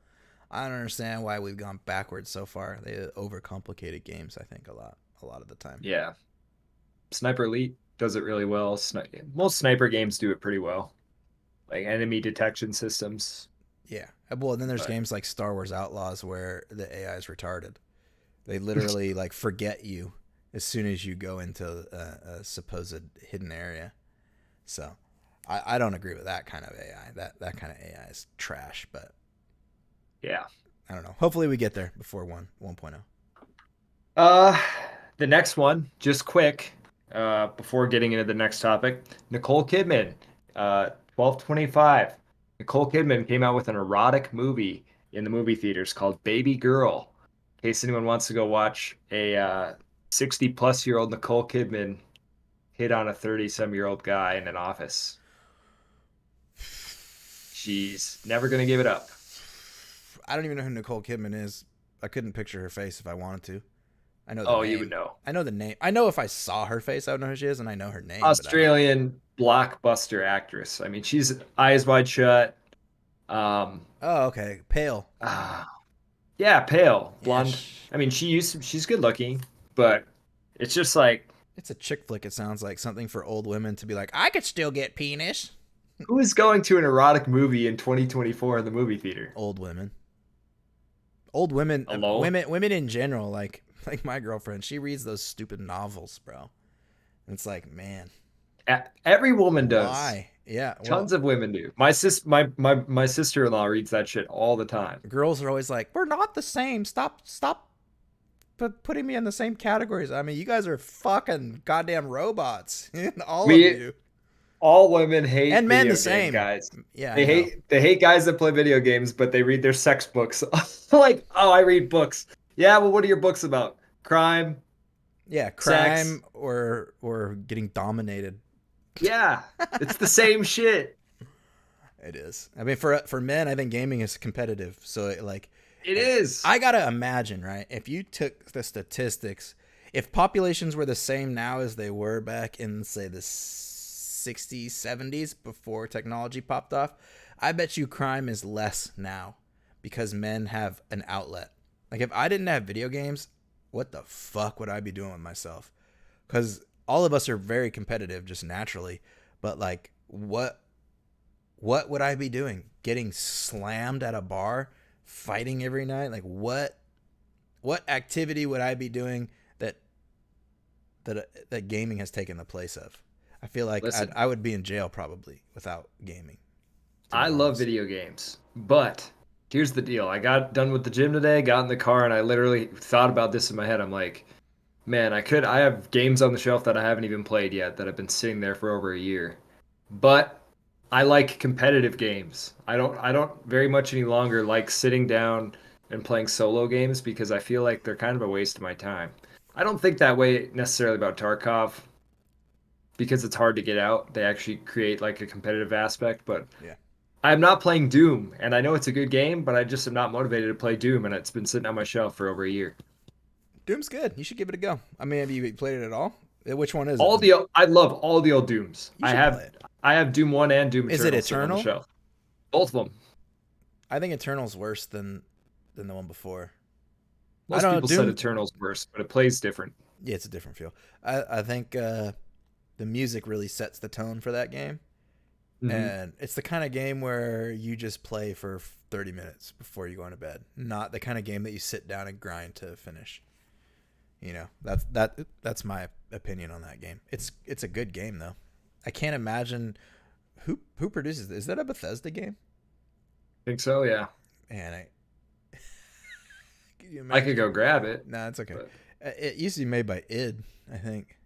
I don't understand why we've gone backwards so far. They overcomplicated games, I think, a lot of the time. Yeah. Sniper Elite does it really well. Most sniper games do it pretty well. Like enemy detection systems. Yeah. Well, then there's But games like Star Wars Outlaws where the AI is retarded. They literally like forget you as soon as you go into a supposed hidden area. So I don't agree with that kind of AI. That kind of AI is trash, but yeah. I don't know. Hopefully we get there before 1.0. Uh the next one, just quick, before getting into the next topic. Nicole Kidman, 12/25. Nicole Kidman came out with an erotic movie in the movie theaters called Baby Girl. In case anyone wants to go watch a 60 plus year old Nicole Kidman hit on a 30-some-year-old guy in an office. She's never gonna give it up. I don't even know who Nicole Kidman is. I couldn't picture her face if I wanted to. I know the Oh, you would name. know. I know the name. I know if I saw her face, I would know who she is, and I know her name, but I don't. Australian blockbuster actress. I mean, she's Eyes Wide Shut. Um, Oh, okay. Pale. ah, yeah, pale, Yeah, blonde. I mean, she's good looking, but it's just like, it's a chick flick. It sounds like something for old women to be like, I could still get penis. who is going to an erotic movie in 2024 in the movie theater Old women. Old women. alone? Women in general. Like my girlfriend. She reads those stupid novels, bro. And it's like, man, Every woman does. why? Yeah. Well, Tons of women do. My sister-in-law reads that shit all the time. girls are always like, we're not the same. Stop putting me in the same categories. I mean, you guys are fucking goddamn robots, all of We you, all women hate and men the video game same. guys. Yeah, I They know. hate guys that play video games, but they read their sex books. Like, oh, I read books. Yeah, well, what are your books about? Crime, Yeah, sex. crime or getting dominated. Yeah, it's the same shit. It is. I mean, for men, I think gaming is competitive. So like, It and is. I gotta imagine, right? If you took the statistics, if populations were the same now as they were back in say the 60s, 70s before technology popped off, I bet you crime is less now because men have an outlet. Like if I didn't have video games, what the fuck would I be doing with myself? Because all of us are very competitive just naturally, but like what would I be doing? Getting slammed at a bar, fighting every night? Like what activity would I be doing that that gaming has taken the place of? I feel like Listen, I would be in jail probably without gaming, to I be love honest. video games, but here's the deal. I got done with the gym today, got in the car, and I literally thought about this in my head. I'm like, man, I have games on the shelf that I haven't even played yet that have been sitting there for over a year. But I like competitive games. I don't very much any longer like sitting down and playing solo games because I feel like they're kind of a waste of my time. I don't think that way necessarily about Tarkov because it's hard to get out. They actually create like a competitive aspect, but Yeah. I'm not playing Doom, and I know it's a good game, but I just am not motivated to play Doom, and it's been sitting on my shelf for over a year. Doom's good. You should give it a go. I mean, have you played it at all? Which one is it? I love all the old Dooms. You should play it. I have Doom 1 and Doom Is it Eternal sitting on the Eternal? shelf. Both of them. I think Eternal's worse than the one before. I Most don't know. people said Doom. Eternal's worse, but it plays different. Yeah, it's a different feel. I think the music really sets the tone for that game. Hmm. And it's the kind of game where you just play for 30 minutes before you go to bed. Not the kind of game that you sit down and grind to finish. You know, that's my opinion on that game. It's a good game though. I can't imagine who produces this. Is that a Bethesda game? Think so, yeah. Man, can you I could imagine? go grab it, Nah, it's okay. but It used to be made by id, I think.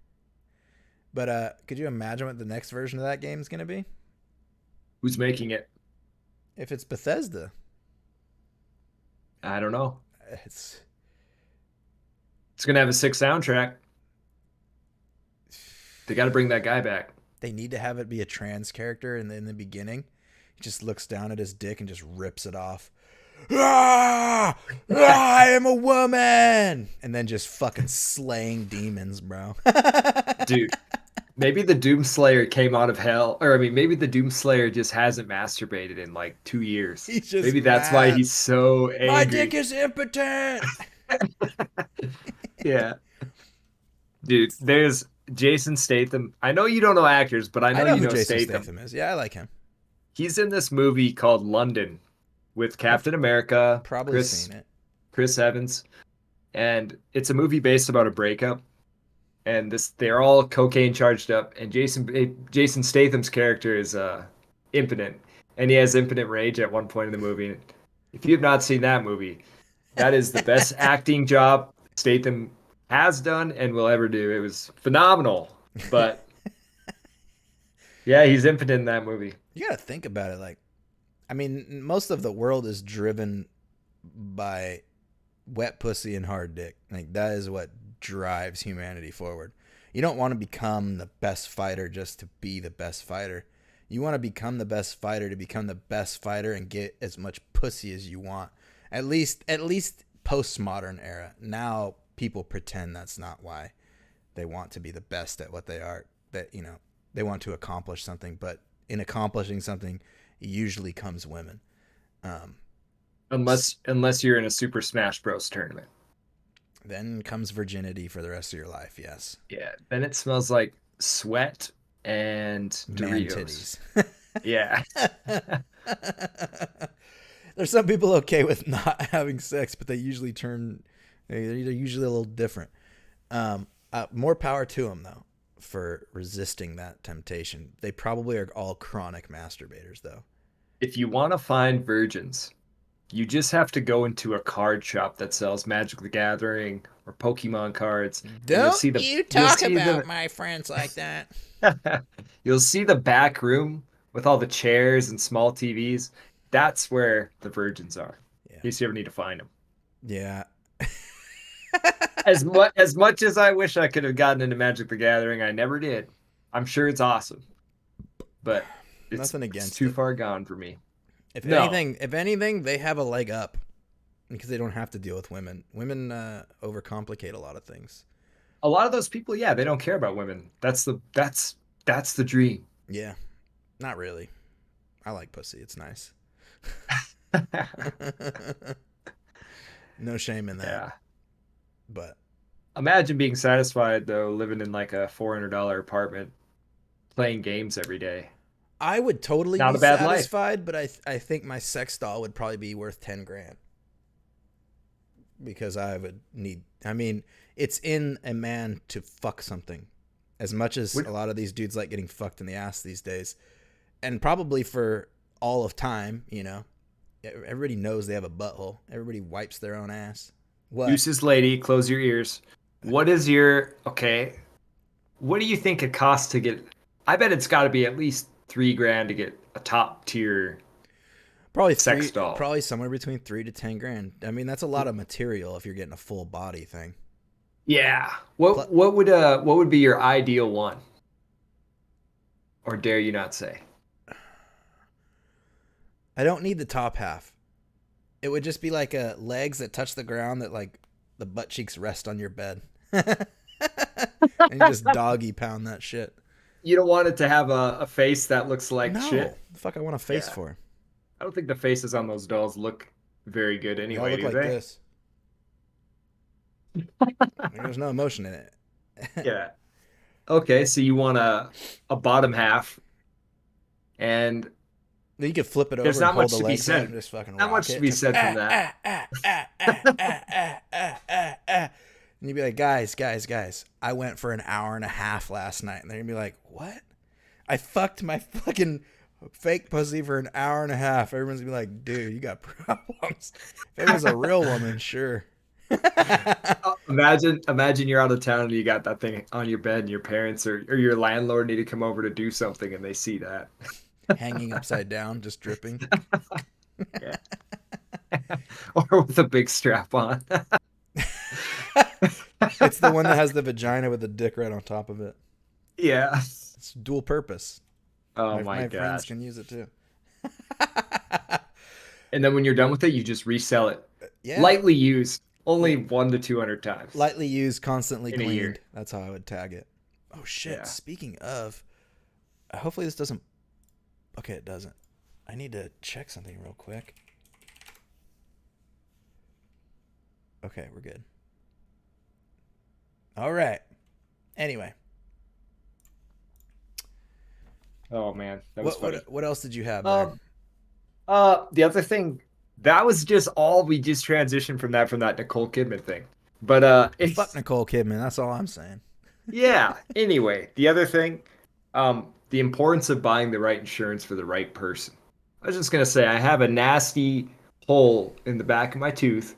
But could you imagine what the next version of that game is going to be? who's making it? If it's Bethesda, I don't know. it's It's gonna have a sick soundtrack. They got to bring that guy back. they need to have it be a trans character in the beginning. He just looks down at his dick and just rips it off. Ah! Ah, I am a woman, and then just fucking slaying demons, bro. Dude, Maybe the Doomslayer came out of hell, or I mean, maybe the Doomslayer just hasn't masturbated in like 2 years. He's just Maybe that's why mad. he's so My dick angry. is impotent. Yeah, dude. There's Jason Statham. I know you don't know actors, but I I know know you who know Jason Statham. Statham is. Yeah, I like him. He's in this movie called London with I've Captain America, probably Chris seen it. Chris Evans, and it's a movie based about a breakup. And this they're all cocaine charged up, and Jason Statham's character is impotent, and he has infinite rage at one point in the movie. If you have not seen that movie, that is the best acting job Statham has done and will ever do. It was phenomenal. But yeah, he's impotent in that movie. You gotta think about it. Like, I mean, most of the world is driven by wet pussy and hard dick. Like, that is what drives humanity forward. You don't want to become the best fighter just to be the best fighter. You want to become the best fighter to become the best fighter and get as much pussy as you want. At least postmodern era. Now people pretend that's not why they want to be the best at what they are. That, they want to accomplish something, but in accomplishing something usually comes women. Um, Unless you're in a Super Smash Bros. Tournament. then comes virginity for the rest of your life. Yes, Yeah, then it smells like sweat and man Doritos. titties. Yeah. There's some people okay with not having sex, but they usually they're usually a little different. More power to them though for resisting that temptation. They probably are all chronic masturbators though. If you want to find virgins, you just have to go into a card shop that sells Magic the Gathering or Pokemon cards, and Don't you you'll talk see about the my friends like that. you'll see the back room with all the chairs and small TVs. That's where the virgins are. Yeah. In case you ever need to find them. Yeah. As much as I wish I could have gotten into Magic the Gathering, I never did. I'm sure it's awesome, but Nothing it's against too it. far gone for me. If No, anything, if anything, they have a leg up because they don't have to deal with women. Women overcomplicate a lot of things. a lot of those people, yeah, they don't care about women. That's the dream. Yeah, not really. I like pussy. It's nice. No shame in that. Yeah. But Imagine being satisfied though, living in like a $400 apartment, playing games every day. I would totally Not be a bad life. satisfied, but I think my sex doll would probably be worth 10 grand because I would need. I mean, it's in a man to fuck something. As much as Would a lot of these dudes like getting fucked in the ass these days, and probably for all of time. Everybody knows they have a butthole. Everybody wipes their own ass. What? Deuces lady, close your ears. What is your okay? What do you think it costs to get? I bet it's got to be at least 3 grand to get a top tier Probably sex three. doll. Probably somewhere between 3 to 10 grand. I mean, that's a lot of material if you're getting a full body thing. Yeah. Plus, What would be your ideal one? Or dare you not say? I don't need the top half. It would just be like legs that touch the ground that like the butt cheeks rest on your bed. And you just doggy pound that shit. You don't want it to have a face that looks like No. shit. The fuck I want a face Yeah. for? I don't think the faces on those dolls look very good They all anyway, look do like they? this. There's no emotion in it. Yeah. Okay, so you want a bottom half, and You could flip it there's over and not hold much the to be legs up said. and just fucking Not rock much to it. be Just said from that. And you'd be like, guys, I went for an hour and a half last night. And they're gonna be like, what? I fucked my fucking fake pussy for an hour and a half. Everyone's gonna be like, dude, you got problems. If it was a real woman, sure. Imagine you're out of town and you got that thing on your bed, and your parents or your landlord need to come over to do something, and they see that. Hanging upside down, just dripping. Yeah. Or with a big strap on. It's the one that has the vagina with the dick right on top of it. Yeah. It's dual purpose. Oh My my friends gosh. can use it too. And then when you're done with it, you just resell it. Yeah. Lightly used, only 1 to 200 times Lightly used, constantly in a cleaned. year. That's how I would tag it. Oh shit! Yeah. Speaking of, hopefully this doesn't. Okay, it doesn't. I need to check something real quick. Okay, we're good. All right. Anyway, Oh man, that was what funny. what what else did you have there? Um, the other thing, that was just all we just transitioned from that Nicole Kidman thing. But Fuck it's Nicole Kidman. That's all I'm saying. yeah. Anyway, the other thing, the importance of buying the right insurance for the right person. I was just gonna say I have a nasty hole in the back of my tooth,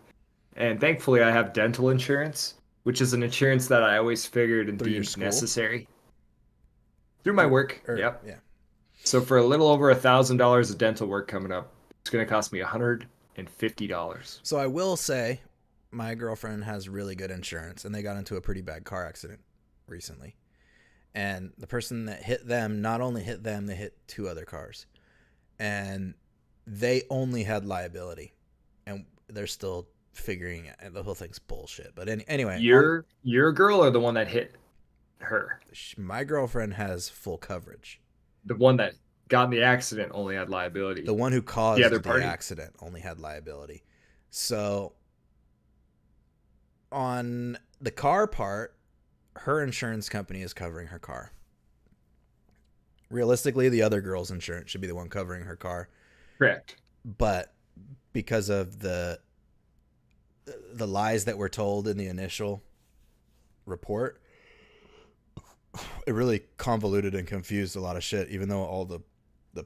and thankfully I have dental insurance, which is an insurance that I always figured and Through your deemed school? necessary through my Through work. or Yep. yeah. So for a little over $1,000 of dental work coming up, it's gonna cost me $150. So I will say, my girlfriend has really good insurance, and they got into a pretty bad car accident recently. And the person that hit them not only hit them, they hit two other cars, and they only had liability, and they're still figuring it. The whole thing's bullshit. But anyway, on Your girl or the one that hit her? my girlfriend has full coverage. The one that got in the accident only had The liability. one who The other caused the party? accident only had liability. So on the car part, her insurance company is covering her car. Realistically, the other girl's insurance should be the one covering her car, Correct. but because of the lies that were told in the initial report, it really convoluted and confused a lot of shit. Even though all the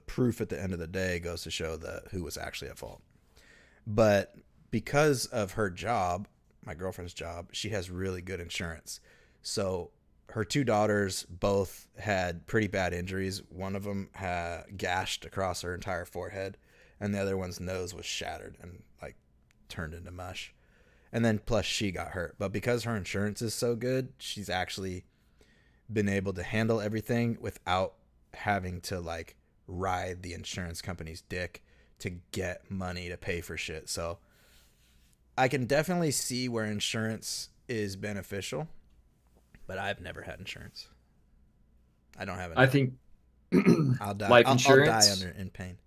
proof at the end of the day goes to show that who was actually at fault. But because of her job, my girlfriend's job, she has really good insurance. So her two daughters both had pretty bad injuries. One of them had gashed across her entire forehead, and the other one's nose was shattered and like turned into mush. And then plus she got hurt. But because her insurance is so good, she's actually been able to handle everything without having to like ride the insurance company's dick to get money to pay for shit. So I can definitely see where insurance is beneficial, but I've never had insurance. I don't have I enough. think I'll die. life I'll die insurance, under in pain.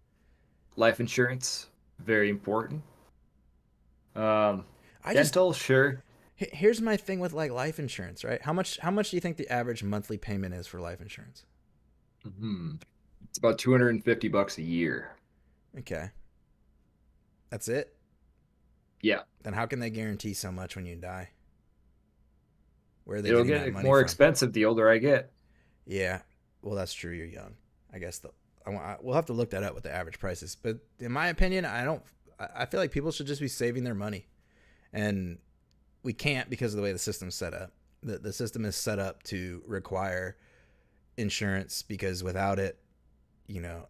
life insurance, very important. Um, I just Dental, sure. here's my thing with like life insurance, right? How much do you think the average monthly payment is for life insurance? Hmm. It's about $250 a year. Okay, that's it. Yeah, Then how can they guarantee so much when you die? Where are they it'll getting that get money more from? expensive the older I get. Yeah, well that's true. You're young. I guess we'll have to look that up what the average price is. But in my opinion, I don't. I feel like people should just be saving their money, and we can't because of the way the system's set up. The system is set up to require insurance because without it, you know,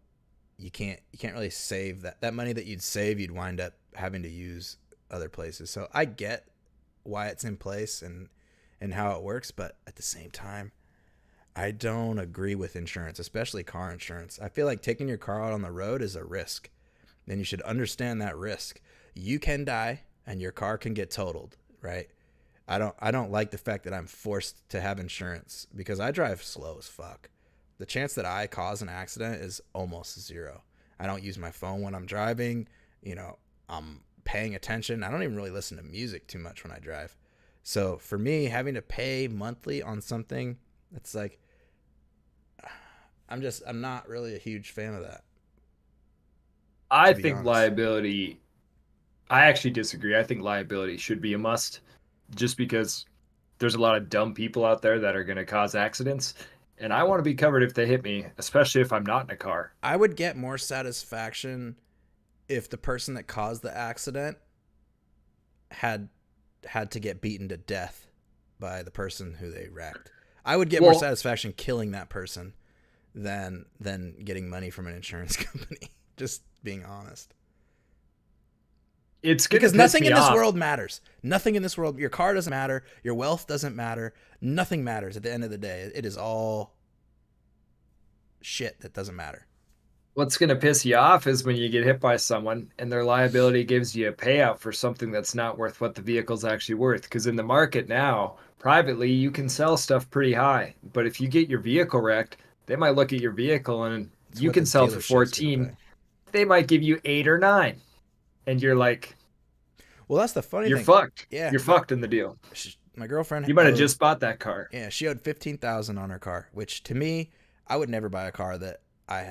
you can't really save that money that you'd save. You'd wind up having to use other places. So I get why it's in place and how it works, but at the same time, I don't agree with insurance, especially car insurance. I feel like taking your car out on the road is a risk. Then you should understand that risk. You can die and your car can get totaled, right? I don't like the fact that I'm forced to have insurance because I drive slow as fuck. The chance that I cause an accident is almost zero. I don't use my phone when I'm driving. You know, I'm paying attention. I don't even really listen to music too much when I drive. So for me, having to pay monthly on something, it's like I'm not really a huge fan of that, I to be think honest. liability, I actually disagree. I think liability should be a must just because there's a lot of dumb people out there that are going to cause accidents. And I want to be covered if they hit me, especially if I'm not in a car. I would get more satisfaction if the person that caused the accident had had to get beaten to death by the person who they wrecked. I would get more Well, satisfaction killing that person than getting money from an insurance company. Just being honest. it's going to Because piss nothing me in this off. world matters. Nothing in this world. Your car doesn't matter. Your wealth doesn't matter. Nothing matters at the end of the day. It is all shit that doesn't matter. What's going to piss you off is when you get hit by someone and their liability gives you a payout for something that's not worth what the vehicle's actually worth. Because in the market now, privately, you can sell stuff pretty high. But if you get your vehicle wrecked, they might look at your vehicle and It's you what the can sell for dealership's gonna 14. pay. They might give you 8 or 9. And you're like, Well, that's the funny you're thing. fucked. Yeah, You're fucked in the deal. my girlfriend You might have owed. just bought that car. Yeah, she owed 15,000 on her car, which to me, I would never buy a car that I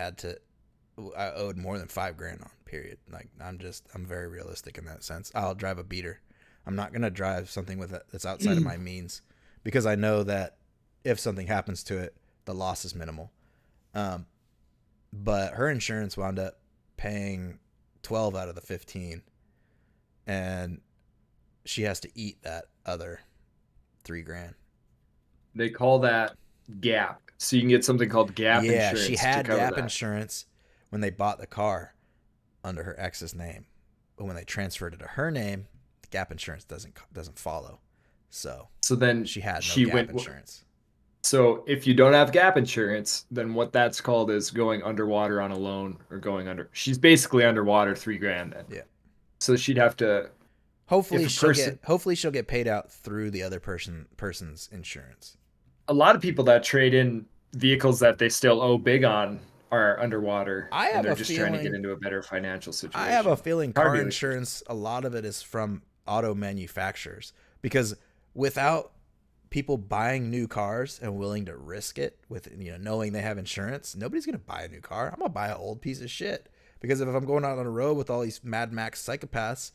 owed more than 5 grand on. Period. Like I'm very realistic in that sense. I'll drive a beater. I'm not gonna drive something that's outside of my means because I know that if something happens to it, the loss is minimal. Um, but her insurance wound up paying 12 out of the 15, and she has to eat that other 3 grand. They call that gap. So you can get something called gap Yeah, she insurance to had cover gap that. insurance when they bought the car under her ex's name, but when they transferred it to her name, the gap insurance doesn't follow. So So then she had no she gap went. insurance. So if you don't have gap insurance, then what that's called is going underwater on a loan or going under. She's basically underwater 3 grand then. Yeah. So she'd have to, if Hopefully a she'll person, get hopefully she'll get paid out through the other person's insurance. a lot of people that trade in vehicles that they still owe big on are underwater I and have they're a just trying to get feeling into a better financial I have a situation. feeling Car car dealerships. insurance, a lot of it is from auto manufacturers because without people buying new cars and willing to risk it with knowing they have insurance, nobody's gonna buy a new car. I'm gonna buy an old piece of shit because if I'm going out on a road with all these Mad Max psychopaths,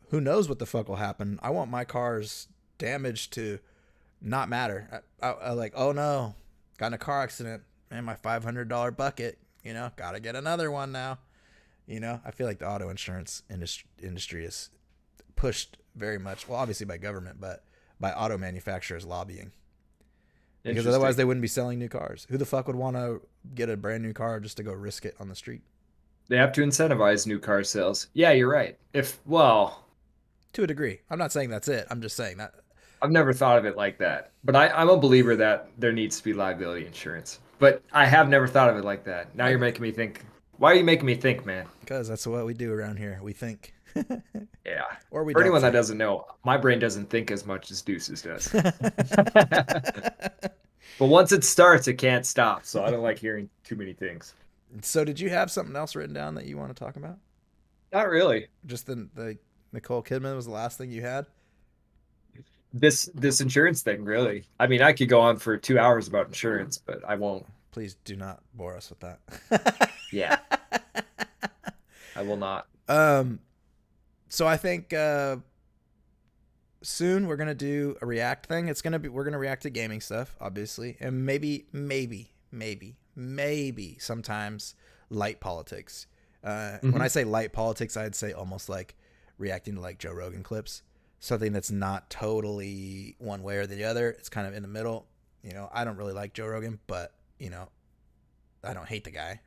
who knows what the fuck will happen. I want my car's damage to not matter. I like, oh no, got in a car accident, man, my $500 bucket, gotta get another one now. I feel like the auto insurance industry is pushed very much, well, obviously by government, but by auto manufacturers lobbying. Because otherwise Interesting. they wouldn't be selling new cars. Who the fuck would want to get a brand new car just to go risk it on the street? They have to incentivize new car sales. Yeah, you're right. Well, To a degree. I'm not saying that's it. I'm just saying that. I've never thought of it like that. But I'm a believer that there needs to be liability insurance. But I have never thought of it like that. Now you're Okay. making me think. Why are you making me think, man? Because that's what we do around here. We think. Yeah. Or we For don't anyone that think. doesn't know, my brain doesn't think as much as Deuce's does. But once it starts, it can't stop. So I don't like hearing too many things. So did you have something else written down that you want to talk about? Not really. Just the Nicole Kidman was the last thing you had? This insurance thing, really. I mean, I could go on for 2 hours about insurance, but I won't. Please do not bore us with that. Yeah, I will not. um, so I think soon we're gonna do a react thing. We're gonna react to gaming stuff, obviously, and maybe sometimes light politics. When I Mhm. say light politics, I'd say almost like reacting to like Joe Rogan clips, something that's not totally one way or the other. It's kind of in the middle. I don't really like Joe Rogan, but I don't hate the guy.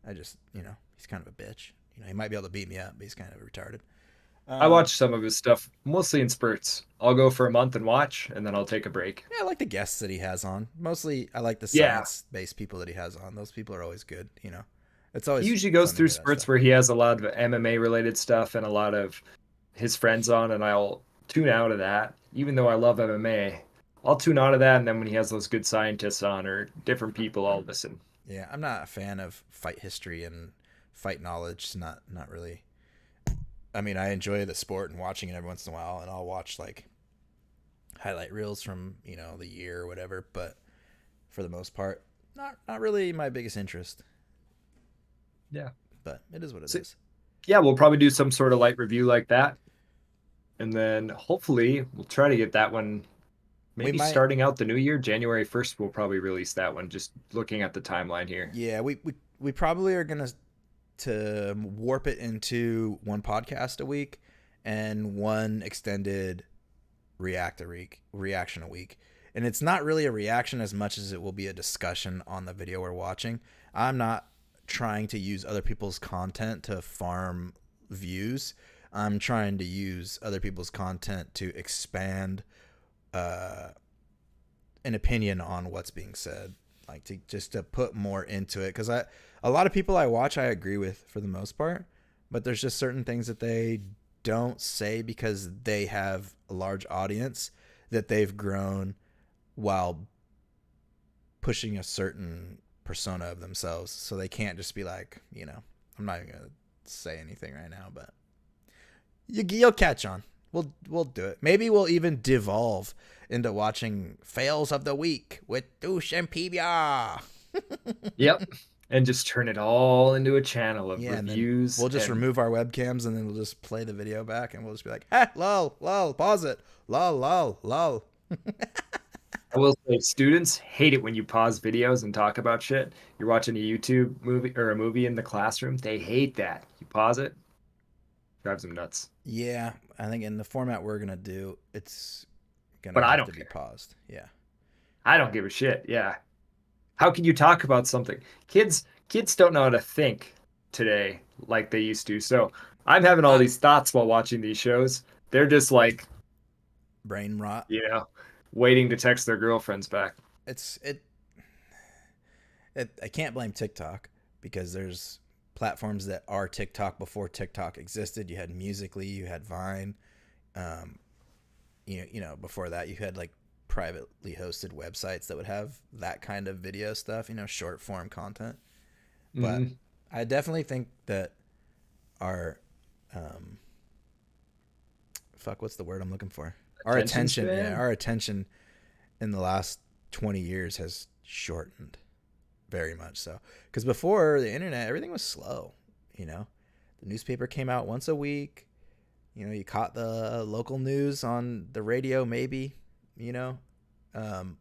I just, he's kind of a bitch. He might be able to beat me up, but he's kind of retarded. I Um, watch some of his stuff, mostly in spurts. I'll go for a month and watch, and then I'll take a break. yeah, I like the guests that he has on. Mostly, I like the Yeah, science-based people that he has on. Those people are always good. It's he always usually goes fun to through hear that spurts stuff. where he has a lot of MMA related stuff and a lot of his friends on, and I'll tune out of that. Even though I love MMA, I'll tune out of that, and then when he has those good scientists on or different people, I'll listen. Yeah, I'm not a fan of fight history and fight knowledge. It's not really. I mean, I enjoy the sport and watching it every once in a while, and I'll watch like highlight reels from the year or whatever. But for the most part, not really my biggest interest. Yeah. But it is what it So, is. yeah, we'll probably do some sort of light review like that. And then hopefully we'll try to get that one We maybe might. starting out the new year. January 1st, we'll probably release that one, just looking at the timeline here. Yeah, we probably are gonna to warp it into one podcast a week and one extended reaction a week. And it's not really a reaction as much as it will be a discussion on the video we're watching. I'm not trying to use other people's content to farm views. I'm trying to use other people's content to expand uh, an opinion on what's being said, like to just to put more into it. Because a lot of people I watch, I agree with for the most part, but there's just certain things that they don't say because they have a large audience that they've grown while pushing a certain persona of themselves. So they can't just be like, I'm not even going to say anything right now, but you'll catch on. We'll do it. Maybe we'll even devolve into watching fails of the week with Douche and PBR. Yep. And just turn it all into a channel of Yeah, and then reviews we'll just and remove our webcams and then we'll just play the video back and we'll just be like, ah, lol, lol, pause it. Lol, lol, lol. I will say students hate it when you pause videos and talk about shit. You're watching a YouTube movie or a movie in the classroom. They hate that. You pause it, drives them nuts. Yeah, I think in the format we're going to do, it's going to But I have don't to be care. paused. Yeah. I don't give a shit. Yeah. How can you talk about something? Kids don't know how to think today like they used to. So I'm having all Uh, these thoughts while watching these shows. They're just like, Brain rot. you know, waiting to text their girlfriends back. It's it I can't blame TikTok because there's platforms that are TikTok before TikTok existed. You had Musically, you had Vine. Um, before that you had like privately hosted websites that would have that kind of video stuff, short form content. But Hmm. I definitely think that our um what's the word I'm looking for? Our Attention attention, yeah, span? our attention in the last 20 years has shortened very much so. Because before the internet, everything was slow. You know, the newspaper came out once a week. You caught the local news on the radio, maybe. You know, um,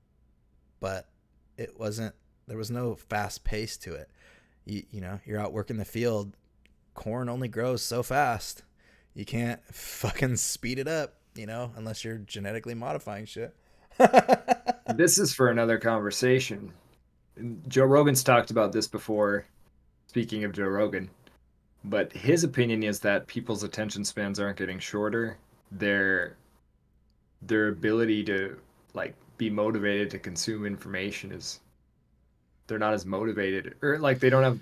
but it wasn't. There was no fast pace to it. You're out working the field. Corn only grows so fast. You can't fucking speed it up. Unless you're genetically modifying shit. This is for another conversation. Joe Rogan's talked about this before, speaking of Joe Rogan, but his opinion is that people's attention spans aren't getting shorter. Their their ability to like be motivated to consume information is they're not as motivated or like they don't have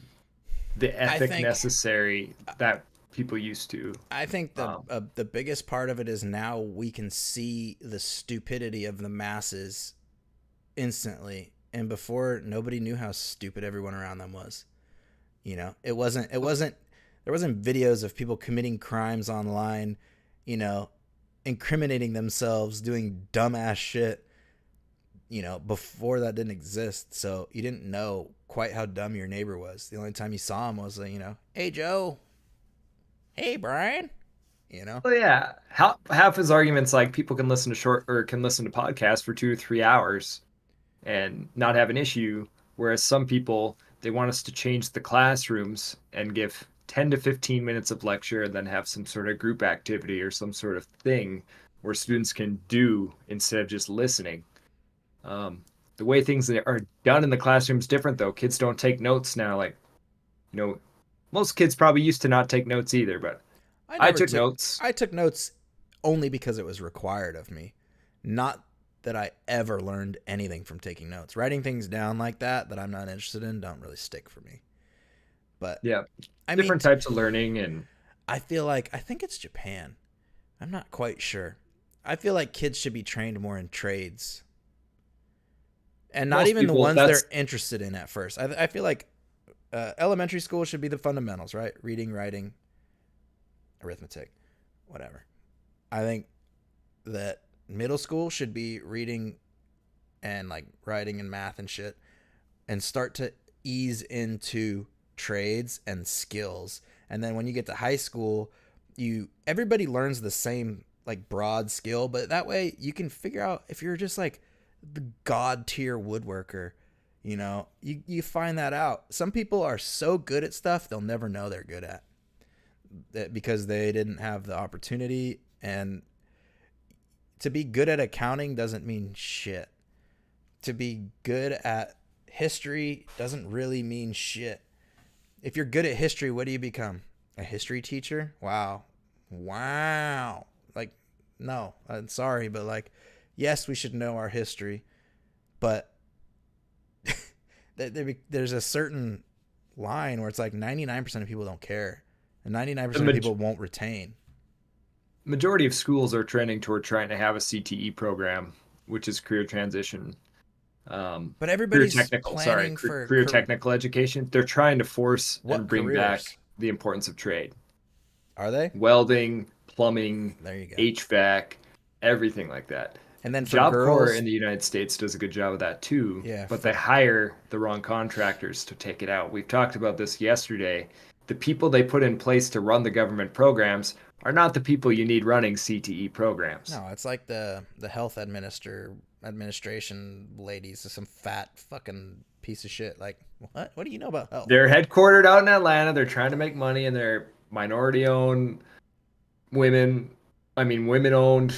the I ethic think necessary that people used to. I think Um, the biggest part of it is now we can see the stupidity of the masses instantly, and before nobody knew how stupid everyone around them was. It wasn't there wasn't videos of people committing crimes online, you know, incriminating themselves, doing dumbass shit. Before that didn't exist, so you didn't know quite how dumb your neighbor was. The only time you saw him was hey Joe, hey Brian, you know. well, yeah, half his arguments like people can listen to short or can listen to podcasts for 2 or 3 hours and not have an issue. Whereas some people, they want us to change the classrooms and give 10 to 15 minutes of lecture and then have some sort of group activity or some sort of thing where students can do instead of just listening. Um, the way things are done in the classroom is different, though. Kids don't take notes now. Like, you know, most kids probably used to not take notes either, but I I never took took notes. I took notes only because it was required of me. Not that I ever learned anything from taking notes. Writing things down like that I'm not interested in don't really stick for me. But Yeah, I mean, different types of learning and I think it's Japan. I'm not quite sure. I feel like kids should be trained more in trades, and not most even the people ones that's they're interested in at first. I feel like elementary school should be the fundamentals, right? Reading, writing, arithmetic, whatever. I think that middle school should be reading and like writing and math and shit, and start to ease into trades and skills. And then when you get to high school, everybody learns the same like broad skill, but that way you can figure out if you're just like the god tier woodworker. You find that out. Some people are so good at stuff they'll never know they're good at that because they didn't have the opportunity. And to be good at accounting doesn't mean shit. To be good at history doesn't really mean shit. If you're good at history, what do you become? A history teacher? Wow. Wow. Like, no, I'm sorry, but like, yes, we should know our history, but there's a certain line where it's like 99% of people don't care and the 99% of people won't retain. majority of schools are trending toward trying to have a CTE program, which is career transition, But career everybody's technical, sorry, planning for career technical education. They're trying to force what and bring back careers the importance of trade, are they? welding, plumbing, There you go. HVAC, everything like that. And then for Job Corps girls, in the United States does a good job of that too, yeah, but for they hire the wrong contractors to take it out. We've talked about this yesterday. The people they put in place to run the government programs are not the people you need running CTE programs. no, it's like the health administration ladies, some fat fucking piece of shit. Like what? What do you know about health? They're headquartered out in Atlanta. They're trying to make money and they're minority owned women, I mean, women owned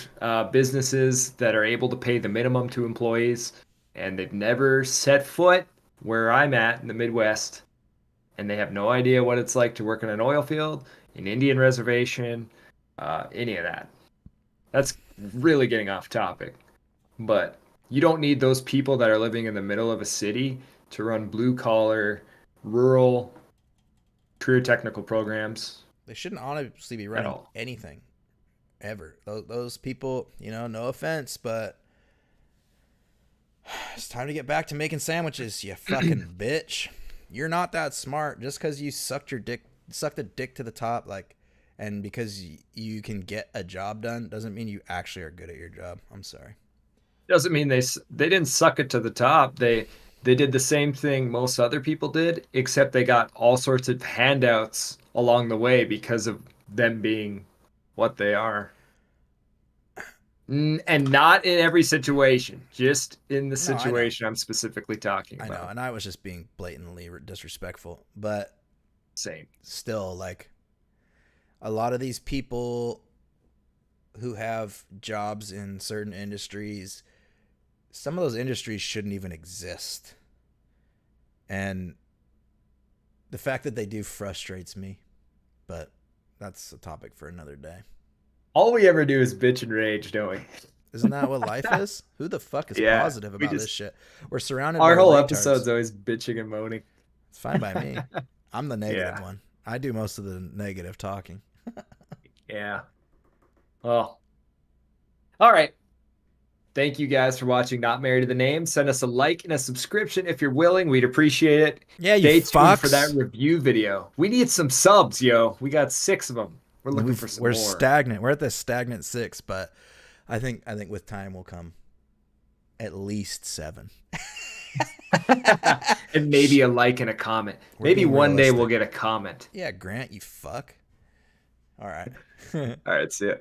businesses that are able to pay the minimum to employees. And they've never set foot where I'm at in the Midwest. And they have no idea what it's like to work in an oil field, an Indian reservation, any of that. That's really getting off topic. But you don't need those people that are living in the middle of a city to run blue collar, rural, career technical programs They shouldn't honestly be at running all. anything ever. Those people, no offense, but it's time to get back to making sandwiches, you fucking bitch. You're not that smart just because you sucked a dick to the top, like, and because you can get a job done doesn't mean you actually are good at your job. I'm sorry. Doesn't mean they didn't suck it to the top. They did the same thing most other people did, except they got all sorts of handouts along the way because of them being what they are. And not in every situation, just in the No, I know. situation I'm specifically talking I know. about. And I was just being blatantly disrespectful. But Same. still, like, a lot of these people who have jobs in certain industries, some of those industries shouldn't even exist. And the fact that they do frustrates me. But that's a topic for another day. All we ever do is bitch and rage, don't we? Isn't that what life is? Who the fuck is Yeah, positive we about this just shit? We're surrounded by our whole retards. episode's always bitching and moaning. It's fine by me. I'm the negative Yeah, one. I do most of the negative talking. yeah. Well, all right. Thank you guys for watching Not Married to the Name. Send us a like and a subscription if you're willing. We'd appreciate it. Yeah, you Stay tuned for that fucks. review video. We need some subs, yo. We got 6 of them. We're looking for some We're more. stagnant. We're at the stagnant 6, but I think with time will come at least 7. And maybe a like and a comment. We're Maybe being one day we'll realistic. get a comment. Yeah, Grant, you fuck. All right. All right, see ya.